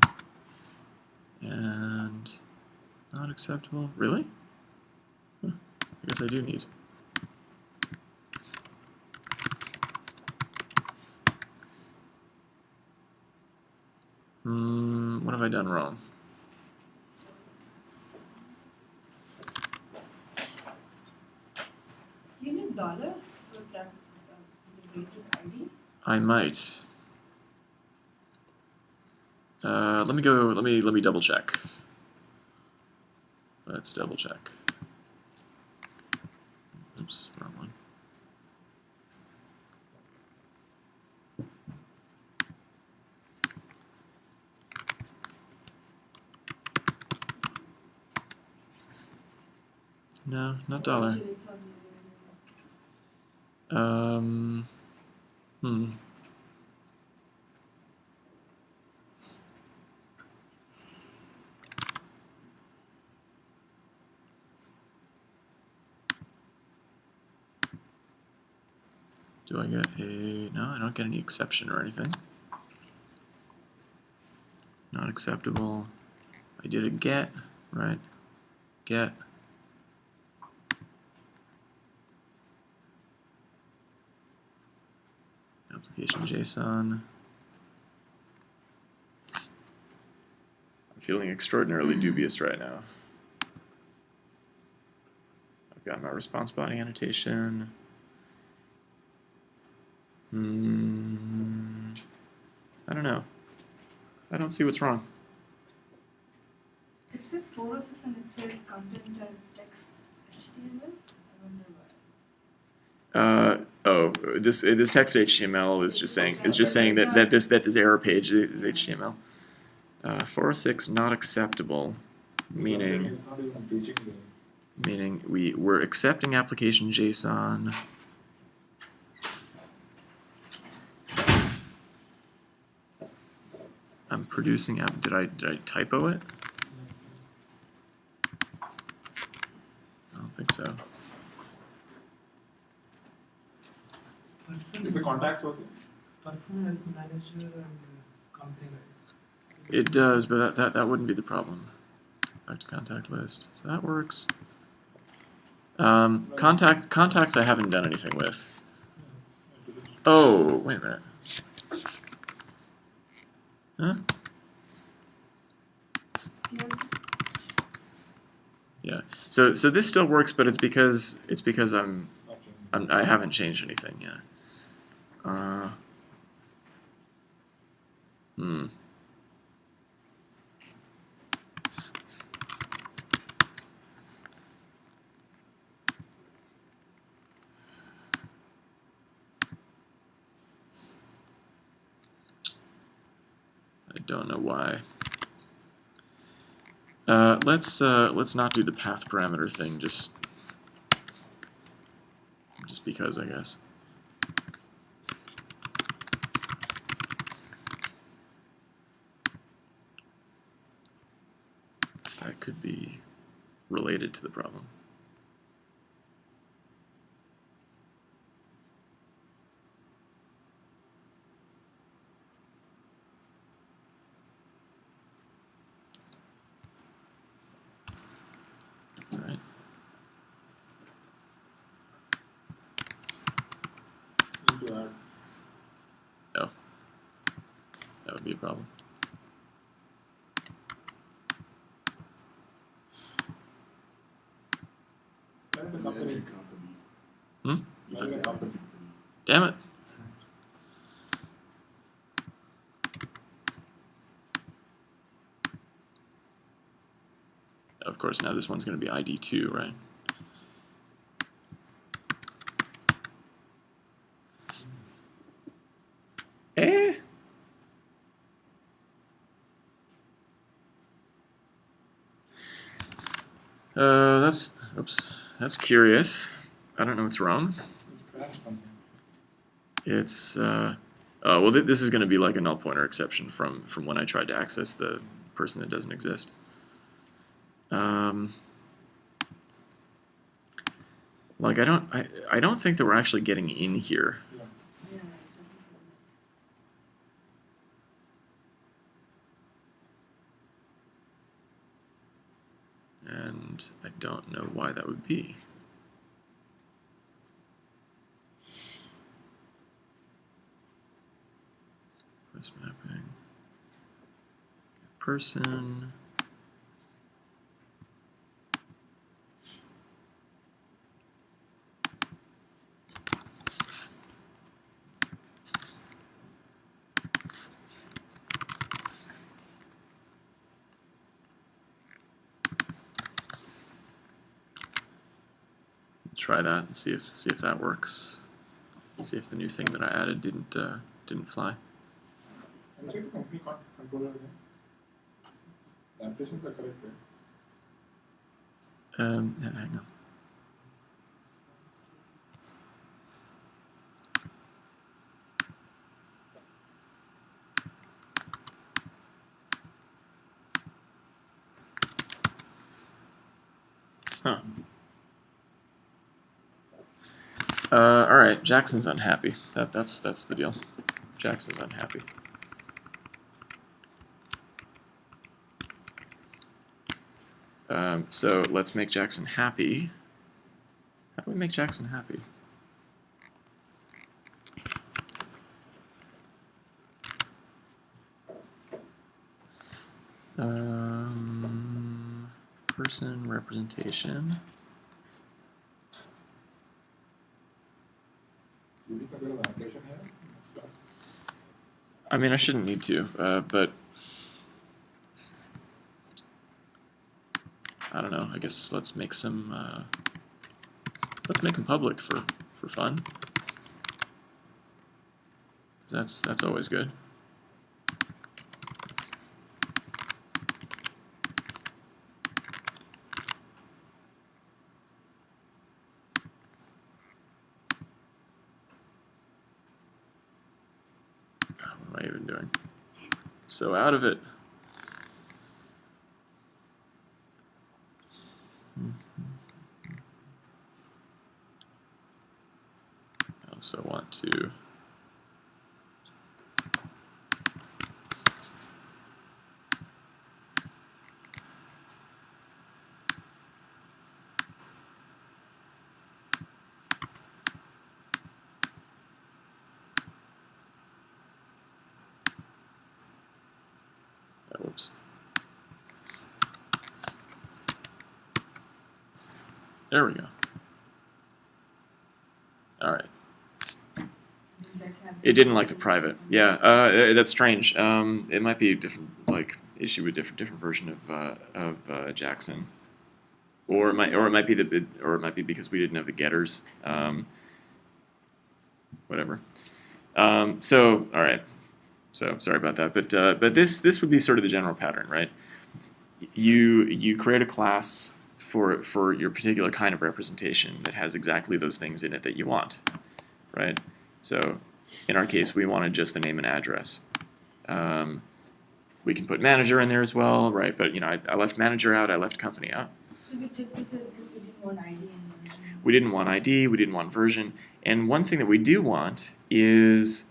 And not acceptable. Really? Huh. I guess I do need. What have I done wrong? You need dollar for that basis ID? I might. Let me go. Let me double check. Let's double check. Oops, wrong one. No, not dollar. Usually it's on Hmm. Do I get a... No, I don't get any exception or anything. Not acceptable. I did a get, right? Get. Application JSON. I'm feeling extraordinarily dubious right now. I've got my response body annotation. I don't know. I don't see what's wrong. It says 406 and it says content type text HTML. I wonder why. This text HTML is just saying that this error page is HTML. 406 not acceptable, meaning It's not even reaching the... meaning we're accepting application JSON. I'm producing app. Did I typo it? I don't think so. Is the contacts working? Person has manager and company. It does, but that wouldn't be the problem. Back to contact list. So that works. Contacts I haven't done anything with. Oh, wait a minute. Huh? Yeah. So this still works, but it's because I haven't changed anything yet. I don't know why. Let's not do the path parameter thing just because, I guess. That could be related to the problem. All right. Need to add. Oh, that would be a problem. Where is the company? Where is the company? Damn it. Of course, now this one's going to be ID 2, right? That's curious. I don't know what's wrong. It's crashed something. It's well, this is going to be like a null pointer exception from when I tried to access the person that doesn't exist. Like I don't think that we're actually getting in here. Yeah. And I don't know why that would be. Quest mapping. Person. Try that and see if that works. See if the new thing that I added didn't fly. And check the company controller again. The applications are correct there. Hang on. Huh. All right, Jackson's unhappy. That's the deal. Jackson's unhappy. So let's make Jackson happy. How do we make Jackson happy? Person representation. Do you need a bit of annotation here in this class? I mean, I shouldn't need to, but I don't know. I guess let's make some. Let's make them public for fun. 'Cause that's always good. What am I even doing? So out of it. I also want to whoops. There we go. All right. It didn't like the private. Yeah, that's strange. It might be a different issue with different version of Jackson, or it might be because we didn't have the getters. Whatever. So all right. So sorry about that, but this would be sort of the general pattern, right? You create a class for your particular kind of representation that has exactly those things in it that you want, right? So in our case, we wanted just the name and address. We can put manager in there as well, right? But I left manager out, I left company out. So we did this because we didn't want ID and version. We didn't want ID, we didn't want version, and one thing that we do want is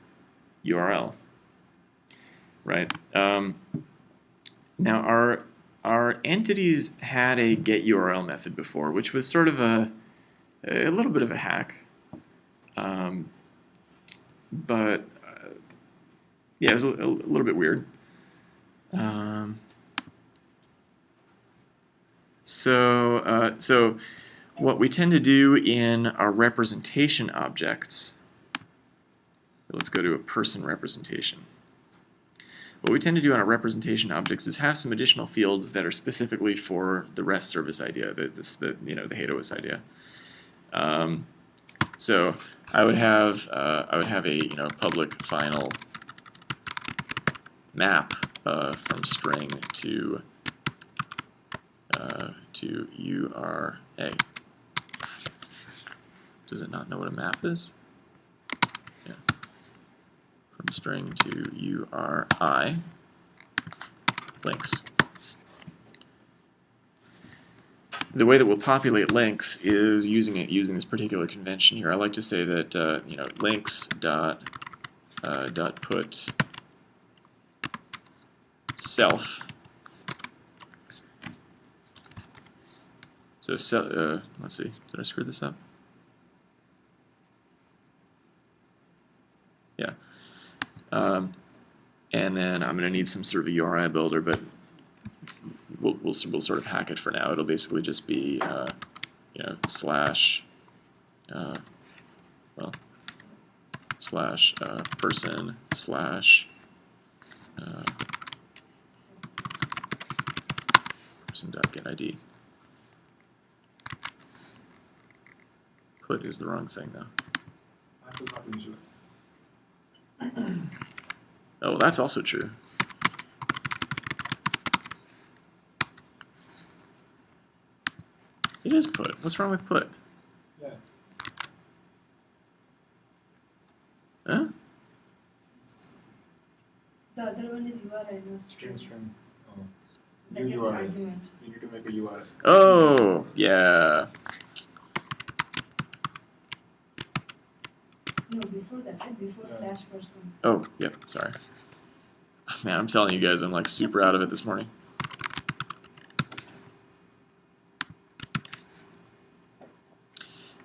URL, right? Now our entities had a get URL method before, which was sort of a little bit of a hack, but yeah, it was a little bit weird. So what we tend to do in our representation objects, let's go to a person representation. What we tend to do in our representation objects is have some additional fields that are specifically for the REST service idea, the HATOS idea. So I would have a public final map from string to URA. Does it not know what a map is? Yeah. From string to URI links. The way that we'll populate links is using this particular convention here. I like to say that links dot put self. So let's see, did I screw this up? Yeah. And then I'm going to need some sort of a URI builder, but we'll sort of hack it for now. It'll basically just be slash person slash person.getID. Put is the wrong thing though. I will not initialize. Oh, that's also true. It is put. What's wrong with put? Yeah. Huh? The other one is URI, not string. String. Oh. Second URL. argument. You need to make a URL. Oh, yeah. No, before that, right? Before Yeah. /person. Oh, yep, sorry. Man, I'm telling you guys, I'm like super out of it this morning.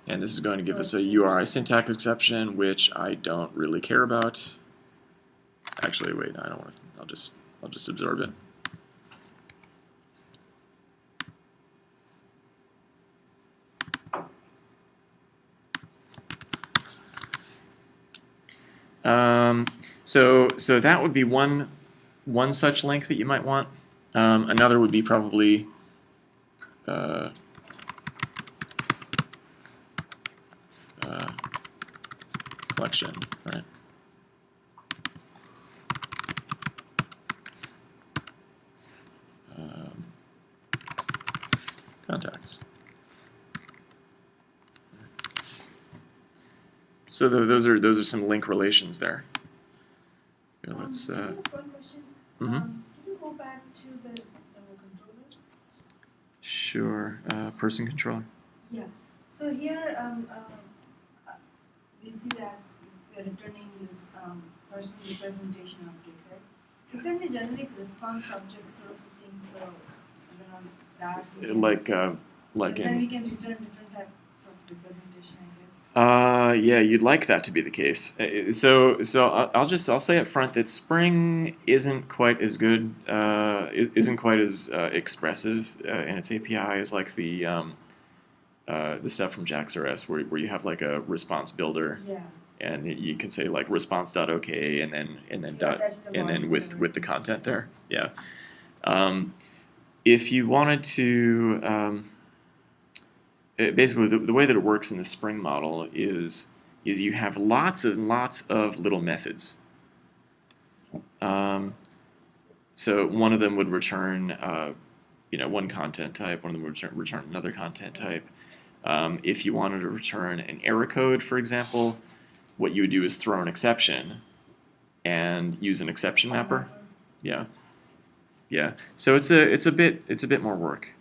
And this is going to give us a URI syntax exception, which I don't really care about. Actually, wait, I don't want to. I'll just absorb it. So that would be one such link that you might want. Another would be probably collection, right? Contacts. So those are some link relations there. Here, let's. I have one question. Mhm. Can you go back to the controller? Sure. Person controller. Yeah. So here we see that we are returning this person representation update, right? Is that a generic response object sort of a thing? So then on that we can, Like then in. we can return different types of representation, I guess. Yeah, you'd like that to be the case. So I'll say up front that Spring isn't quite as good, isn't quite as expressive in its API as like the stuff from JAX-RS, where you have like a response builder, Yeah. and you can say like response.ok and then Yeah, that's the and then one with where- the content there. Yeah. If you wanted to. Basically, the way that it works in the Spring model is you have lots and lots of little methods. So one of them would return, one content type. One of them would return another content type. If you wanted to return an error code, for example, what you would do is throw an exception and use an exception mapper. Yeah, yeah. So it's a bit more work.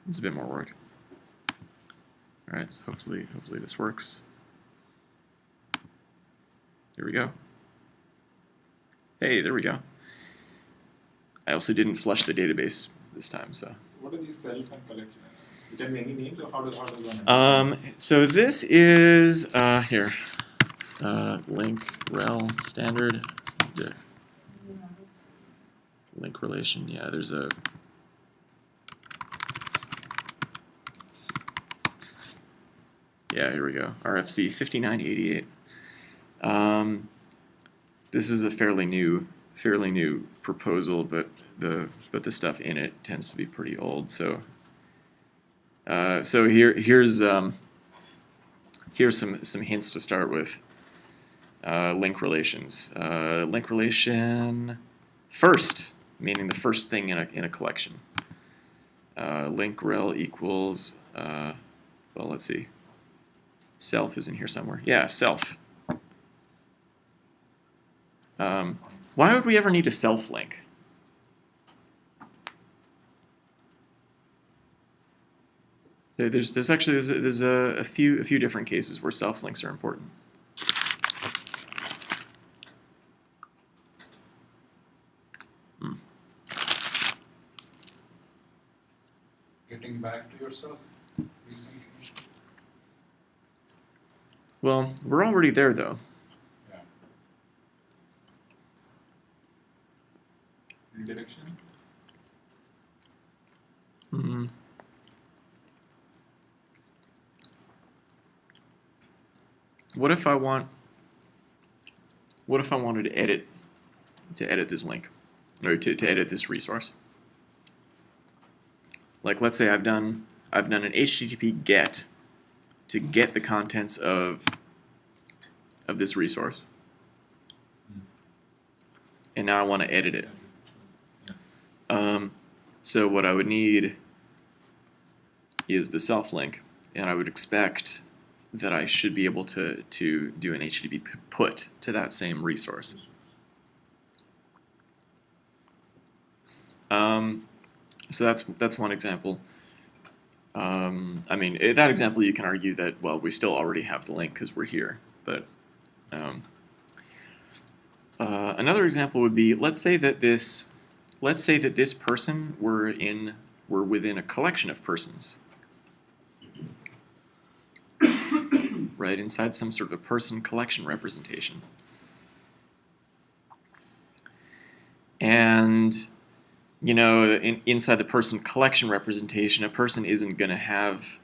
It's a bit more work. All right, so hopefully this works. There we go. Hey, there we go. I also didn't flush the database this time, so. What are these self and collection? You tell me any names, or how does one? So this is here. Link rel standard. Link relation. Yeah, there's a. Yeah, here we go. RFC 5988. This is a fairly new proposal, but the stuff in it tends to be pretty old. So here's some hints to start with. Link relations. Link relation first, meaning the first thing in a collection. Link rel equals. Well, let's see. Self is in here somewhere. Yeah, self. Why would we ever need a self link? There's a few different cases where self links are important. Getting back to yourself recently. Well, we're already there though. Yeah. Redirection. Mm-hmm. What if I wanted to edit this link, or to edit this resource? Like, let's say I've done an HTTP GET to get the contents of this resource, and now I want to edit it. So what I would need is the self link, and I would expect that I should be able to do an HTTP put to that same resource. So that's one example. I mean, that example you can argue that, well, we still already have the link because we're here. But another example would be, let's say that this person were within a collection of persons, right? Inside some sort of a person collection representation, and you know, inside the person collection representation, a person isn't going to have,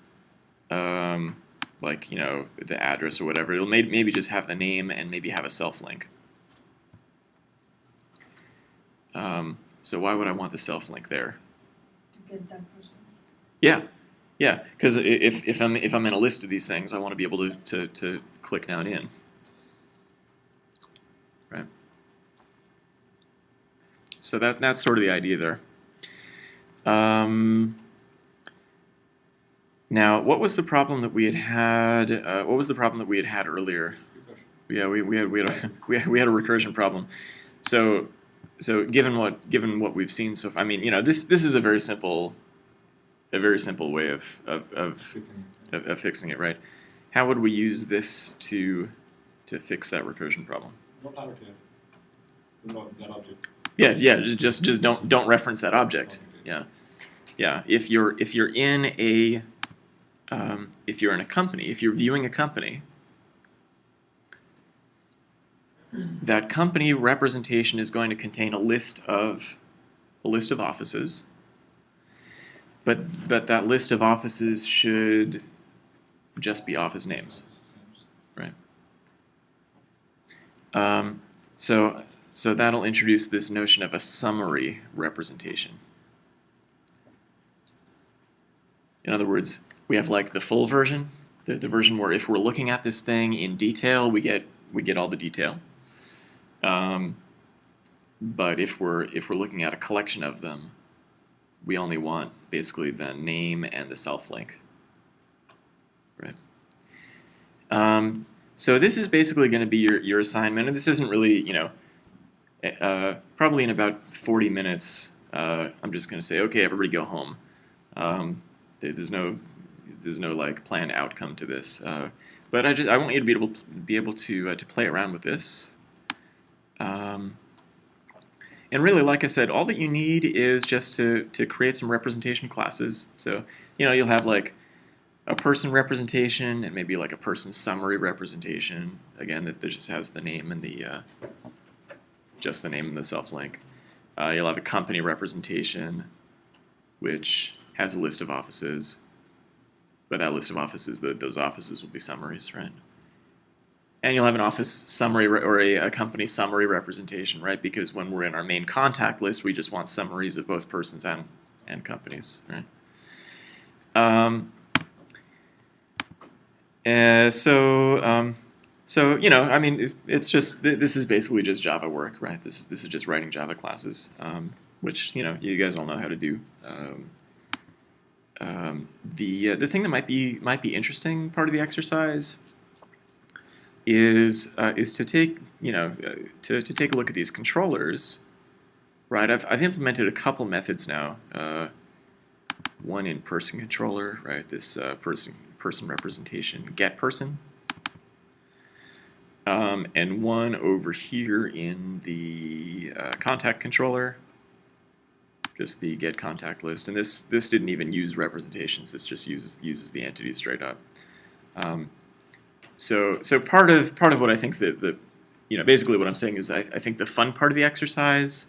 like, you know, the address or whatever. It'll maybe just have the name and maybe have a self link. So why would I want the self link there? To get that person. Yeah, yeah. Because if I'm in a list of these things, I want to be able to click down in. Right. So that's sort of the idea there. Now, what was the problem that we had? What was the problem that we had earlier? Yeah, we had a recursion problem. So given what we've seen so far, I mean, you know, this is a very simple way of fixing it, right? How would we use this to fix that recursion problem? Don't have it here. That object. Yeah. Just don't reference that object. Yeah. If you're in a company, if you're viewing a company, that company representation is going to contain a list of offices. But that list of offices should just be office names, right? So that'll introduce this notion of a summary representation. In other words, we have like the full version, the version where if we're looking at this thing in detail, we get all the detail. But if we're looking at a collection of them, we only want basically the name and the self link, right? So this is basically going to be your assignment, and this isn't really, you know, probably in about 40 minutes, I'm just going to say, okay, everybody go home. There's no like planned outcome to this, but I want you to be able to play around with this. And really, like I said, all that you need is just to create some representation classes. So, you know, you'll have like a person representation and maybe like a person summary representation. Again, that just has the name and the just the name and the self link. You'll have a company representation, which has a list of offices. But that list of offices, those offices will be summaries, right? And you'll have an office summary or a company summary representation, right? Because when we're in our main contact list, we just want summaries of both persons and companies, right? So you know, I mean, it's just this is basically just Java work, right? This is just writing Java classes, which, you know, you guys all know how to do. The thing that might be interesting part of the exercise is to take, you know, to take a look at these controllers, right? I've implemented a couple methods now. One in person controller, right? This person representation get person, and one over here in the contact controller, just the get contact list. And this didn't even use representations. This just uses the entity straight up. So part of what I think that you know, basically what I'm saying is I think the fun part of the exercise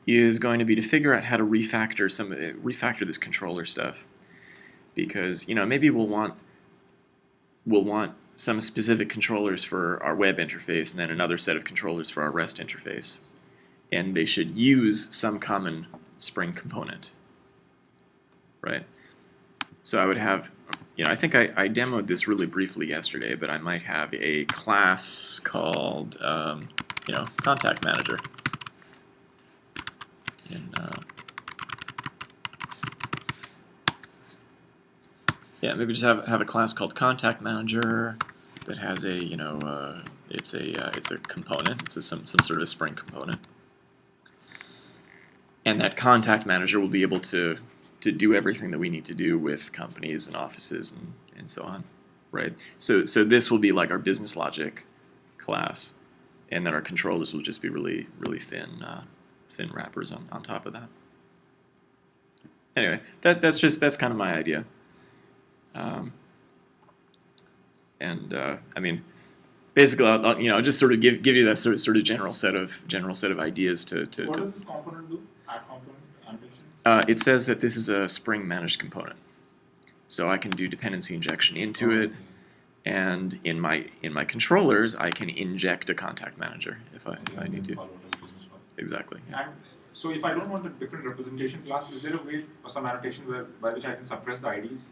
is going to be to figure out how to refactor this controller stuff, because, you know, maybe we'll want some specific controllers for our web interface and then another set of controllers for our REST interface, and they should use some common Spring component, right? So I would have, you know, I think I demoed this really briefly yesterday, but I might have a class called, you know, Contact Manager. Yeah, maybe just have a class called Contact Manager that has a, you know, it's a component. It's some sort of a Spring component. and that contact manager will be able to do everything that we need to do with companies and offices and so on, right? So this will be like our business logic class, and then our controllers will just be really thin wrappers on top of that. Anyway, that's kind of my idea. I mean, basically, I'll just sort of give you that sort of general set of ideas to. What does this component do? Add component annotation. It says that this is a Spring managed component, so I can do dependency injection into it, and in my controllers I can inject a contact manager if I need to. Exactly. Yeah. And so if I don't want a different representation class, is there a way or some annotation by which I can suppress the IDs?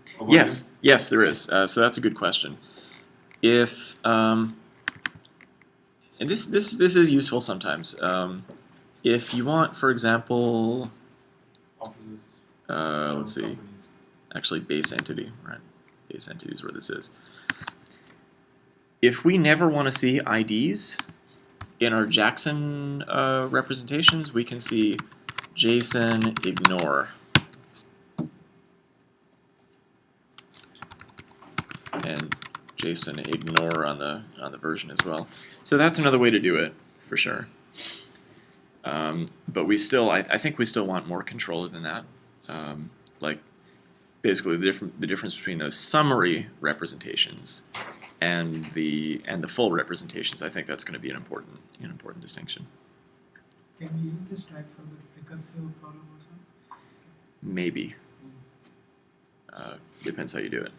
Yes, there is. So that's a good question. If and this is useful sometimes. If you want, for example, let's see, actually base entity, right? Base entity is where this is. If we never want to see IDs in our Jackson representations, we can see JSON ignore. And JSON ignore on the version as well. So that's another way to do it, for sure. But we still, I think we still want more controller than that. Like basically the difference between those summary representations and the full representations. I think that's going to be an important distinction. Can we use this type for the recursive problem also? Maybe. Depends how you do it.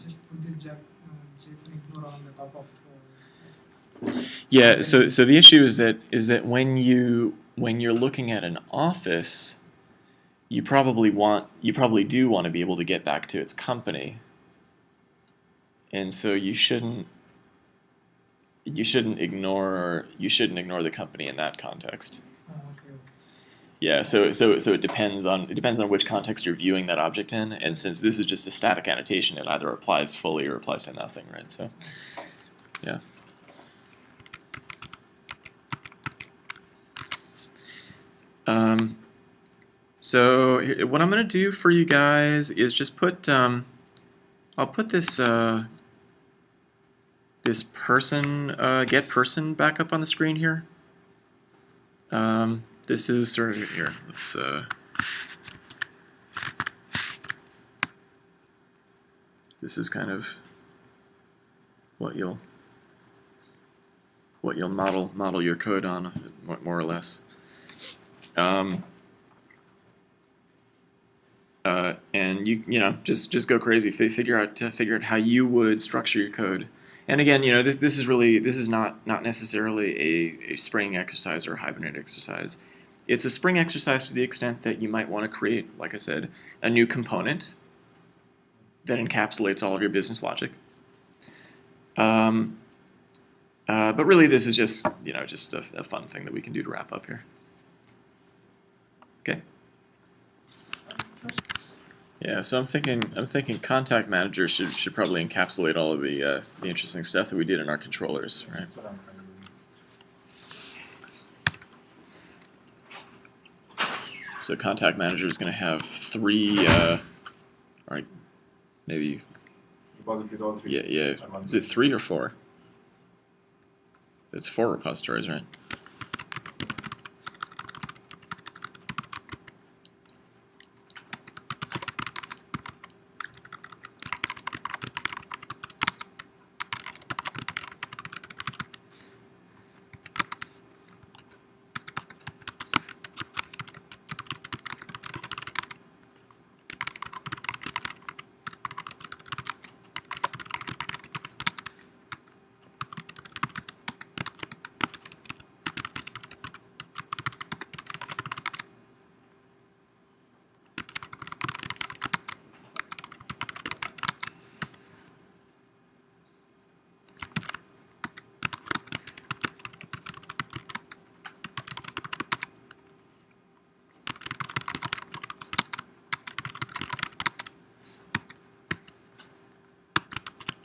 Just put this JSON ignore on the top of. Yeah. So the issue is that when you're looking at an office, you probably do want to be able to get back to its company, and so you shouldn't ignore the company in that context. Okay. Yeah, so it depends on which context you're viewing that object in, and since this is just a static annotation, it either applies fully or applies to nothing, right? So, yeah. So what I'm going to do for you guys is just put I'll put this this person get person back up on the screen here. This is sort of here. Let's this is kind of what you'll model your code on, more or less. And you know just go crazy. Figure out how you would structure your code. And again, this is not necessarily a Spring exercise or a Hibernate exercise. It's a Spring exercise to the extent that you might want to create, like I said, a new component that encapsulates all of your business logic. But really, this is just a fun thing that we can do to wrap up here. Okay. Yeah, so I'm thinking contact manager should probably encapsulate all of the interesting stuff that we did in our controllers, right? So contact manager is going to have 3, or maybe. Repositories, all 3. Yeah. Is it 3 or 4? It's 4 repositories, right?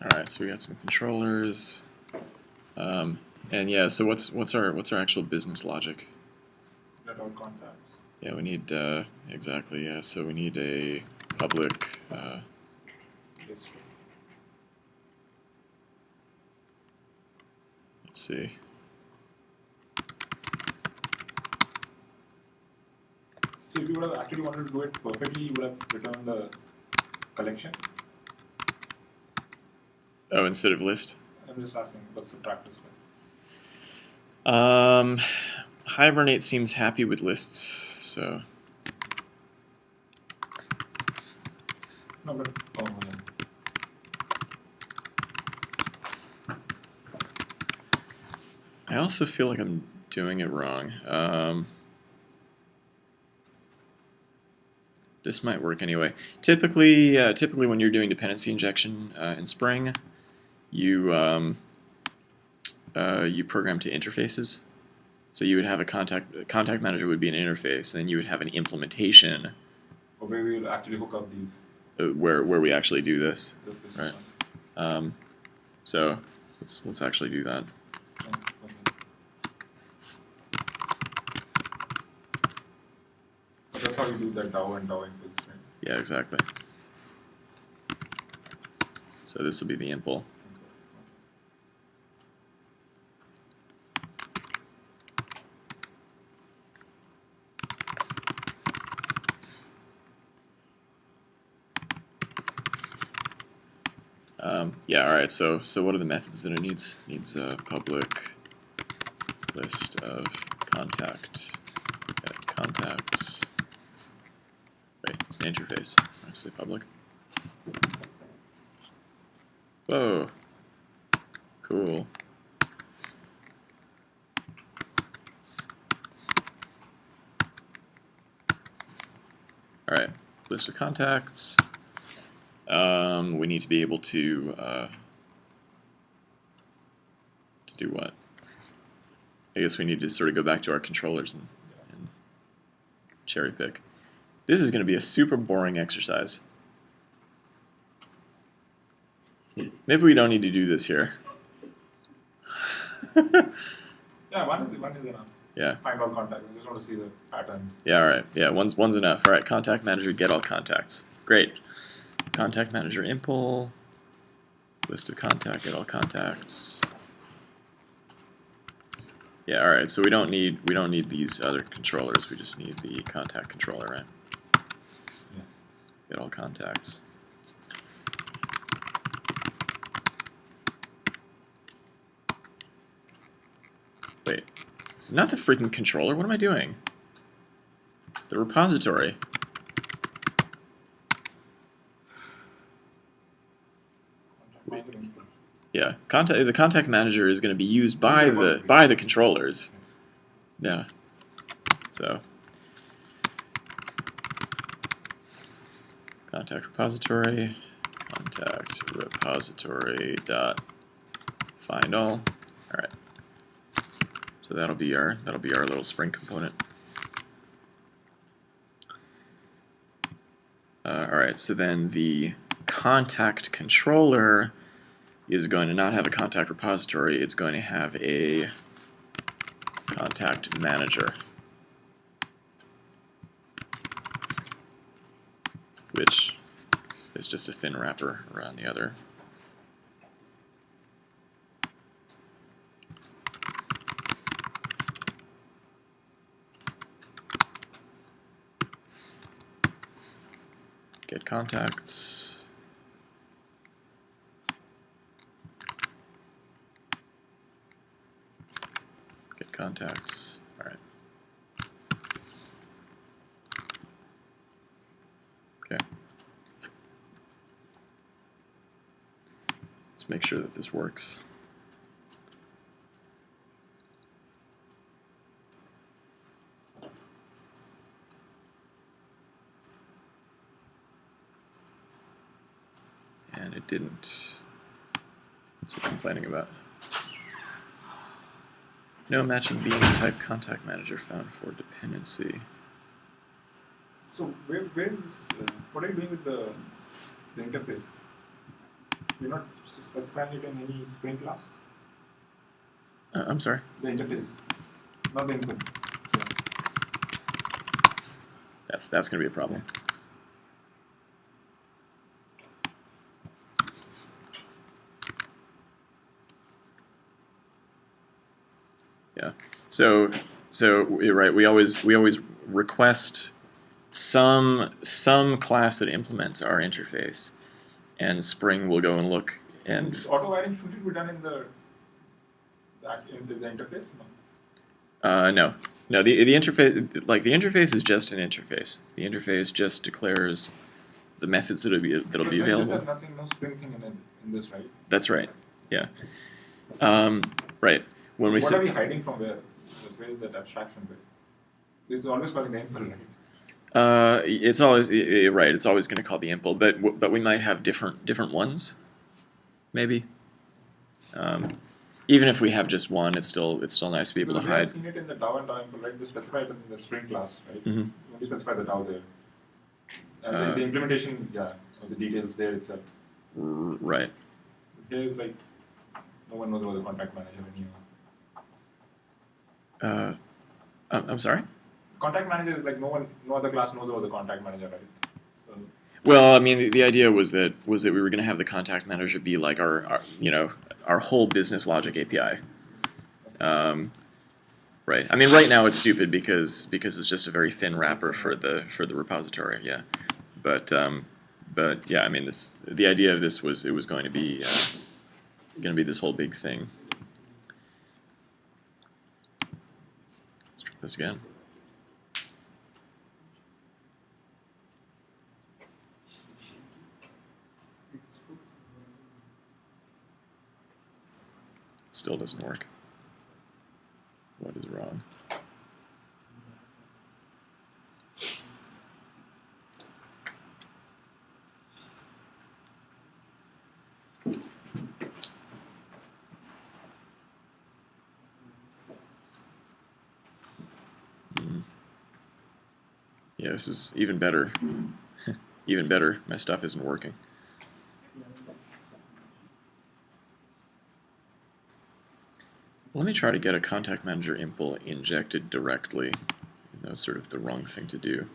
Alright, so we got some controllers. And yeah, so what's our actual business logic? get all contacts. Yeah, we need, exactly, yeah, so we need a public, List. let's see. So if you would have actually wanted to do it perfectly, you would have returned the collection. Oh, instead of list? I'm just asking, what's the practice like? Hibernate seems happy with lists, so. No, but I also feel like I'm doing it wrong. This might work anyway. Typically when you're doing dependency injection in Spring, you program to interfaces. So you would have a contact manager would be an interface, and then you would have an implementation. or maybe we'll actually hook up these. Where we actually do this, This right? one. So let's actually do that. Okay. But that's how you do that DAO and DAO inputs, right? Yeah, exactly. So this will be the impl. Yeah, all right. So what are the methods that it needs? It needs a public list of contacts. Wait, it's an interface. Actually, public. Whoa. Cool. All right. List of contacts. We need to be able to do what? I guess we need to sort of go back to our controllers and cherry pick. This is going to be a super boring exercise. Maybe we don't need to do this here. Yeah, one is enough. Yeah. Find all contacts. I just want to see the pattern. Yeah, all right. Yeah, one's enough. All right, contact manager, get all contacts. Great. Contact manager impl, list of contact, get all contacts. Yeah, all right. So we don't need these other controllers. We just need the contact controller, right? Yeah. Get all contacts. Wait, not the freaking controller. What am I doing? The repository. Yeah, the contact manager is going to be used by the controllers. Yeah. So contact repository dot find all. All right. So that'll be our little Spring component. All right. So then the contact controller is going to not have a contact repository. It's going to have a contact manager, which is just a thin wrapper around the other. Get contacts. Get contacts. All right. Okay. Let's make sure that this works. And it didn't. What's it complaining about? No matching being type contact manager found for dependency. So where is this? What are you doing with the interface? You're not specifying it in any Spring class? I'm sorry? The interface, not the input. That's going to be a problem. Yeah. So you're right. We always request some class that implements our interface, and Spring will go and look and. This auto wiring, should it be done in the interface? No. No, the interface, like the interface is just an interface. The interface just declares the methods that'll be available. This has nothing, no Spring thing in this, right? That's right. Yeah. Right. When we What are we hiding from where? Where is that abstraction bit? It's always calling the impl, right? It's always right. It's always going to call the impl, but we might have different ones, maybe. Even if we have just one, it's still nice to be able to hide. I've seen it in the DAO and DAO impl, right? They specify it in the Spring class, right? Mm-hmm. You only specify the DAO there. And the implementation, yeah, of the details there itself. Right. Here is like, no one knows about the contact manager anymore. I'm sorry? Contact manager is like no other class knows about the contact manager, right? So, well, I mean, the idea was that we were going to have the contact manager be like our whole business logic API. Right. I mean, right now it's stupid because it's just a very thin wrapper for the repository. Yeah. But yeah, I mean, the idea of this was it was going to be this whole big thing. Let's try this again. Still doesn't work. What is wrong? Yeah, this is even better. Even better. My stuff isn't working. Let me try to get a contact manager impl injected directly. That's sort of the wrong thing to do.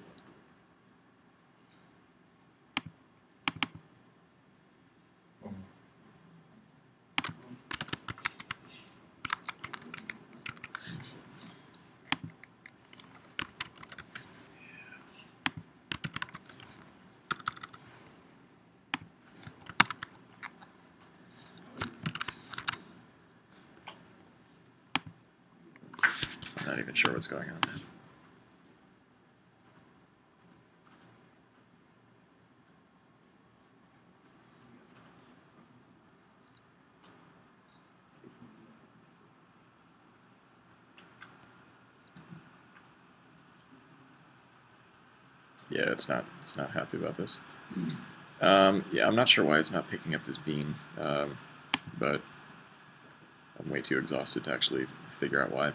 I'm not even sure what's going on. Yeah, it's not happy about this. Yeah, I'm not sure why it's not picking up this bean, but I'm way too exhausted to actually figure out why.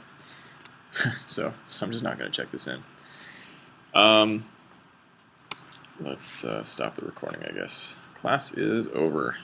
so I'm just not going to check this in. Let's stop the recording, I guess. Class is over.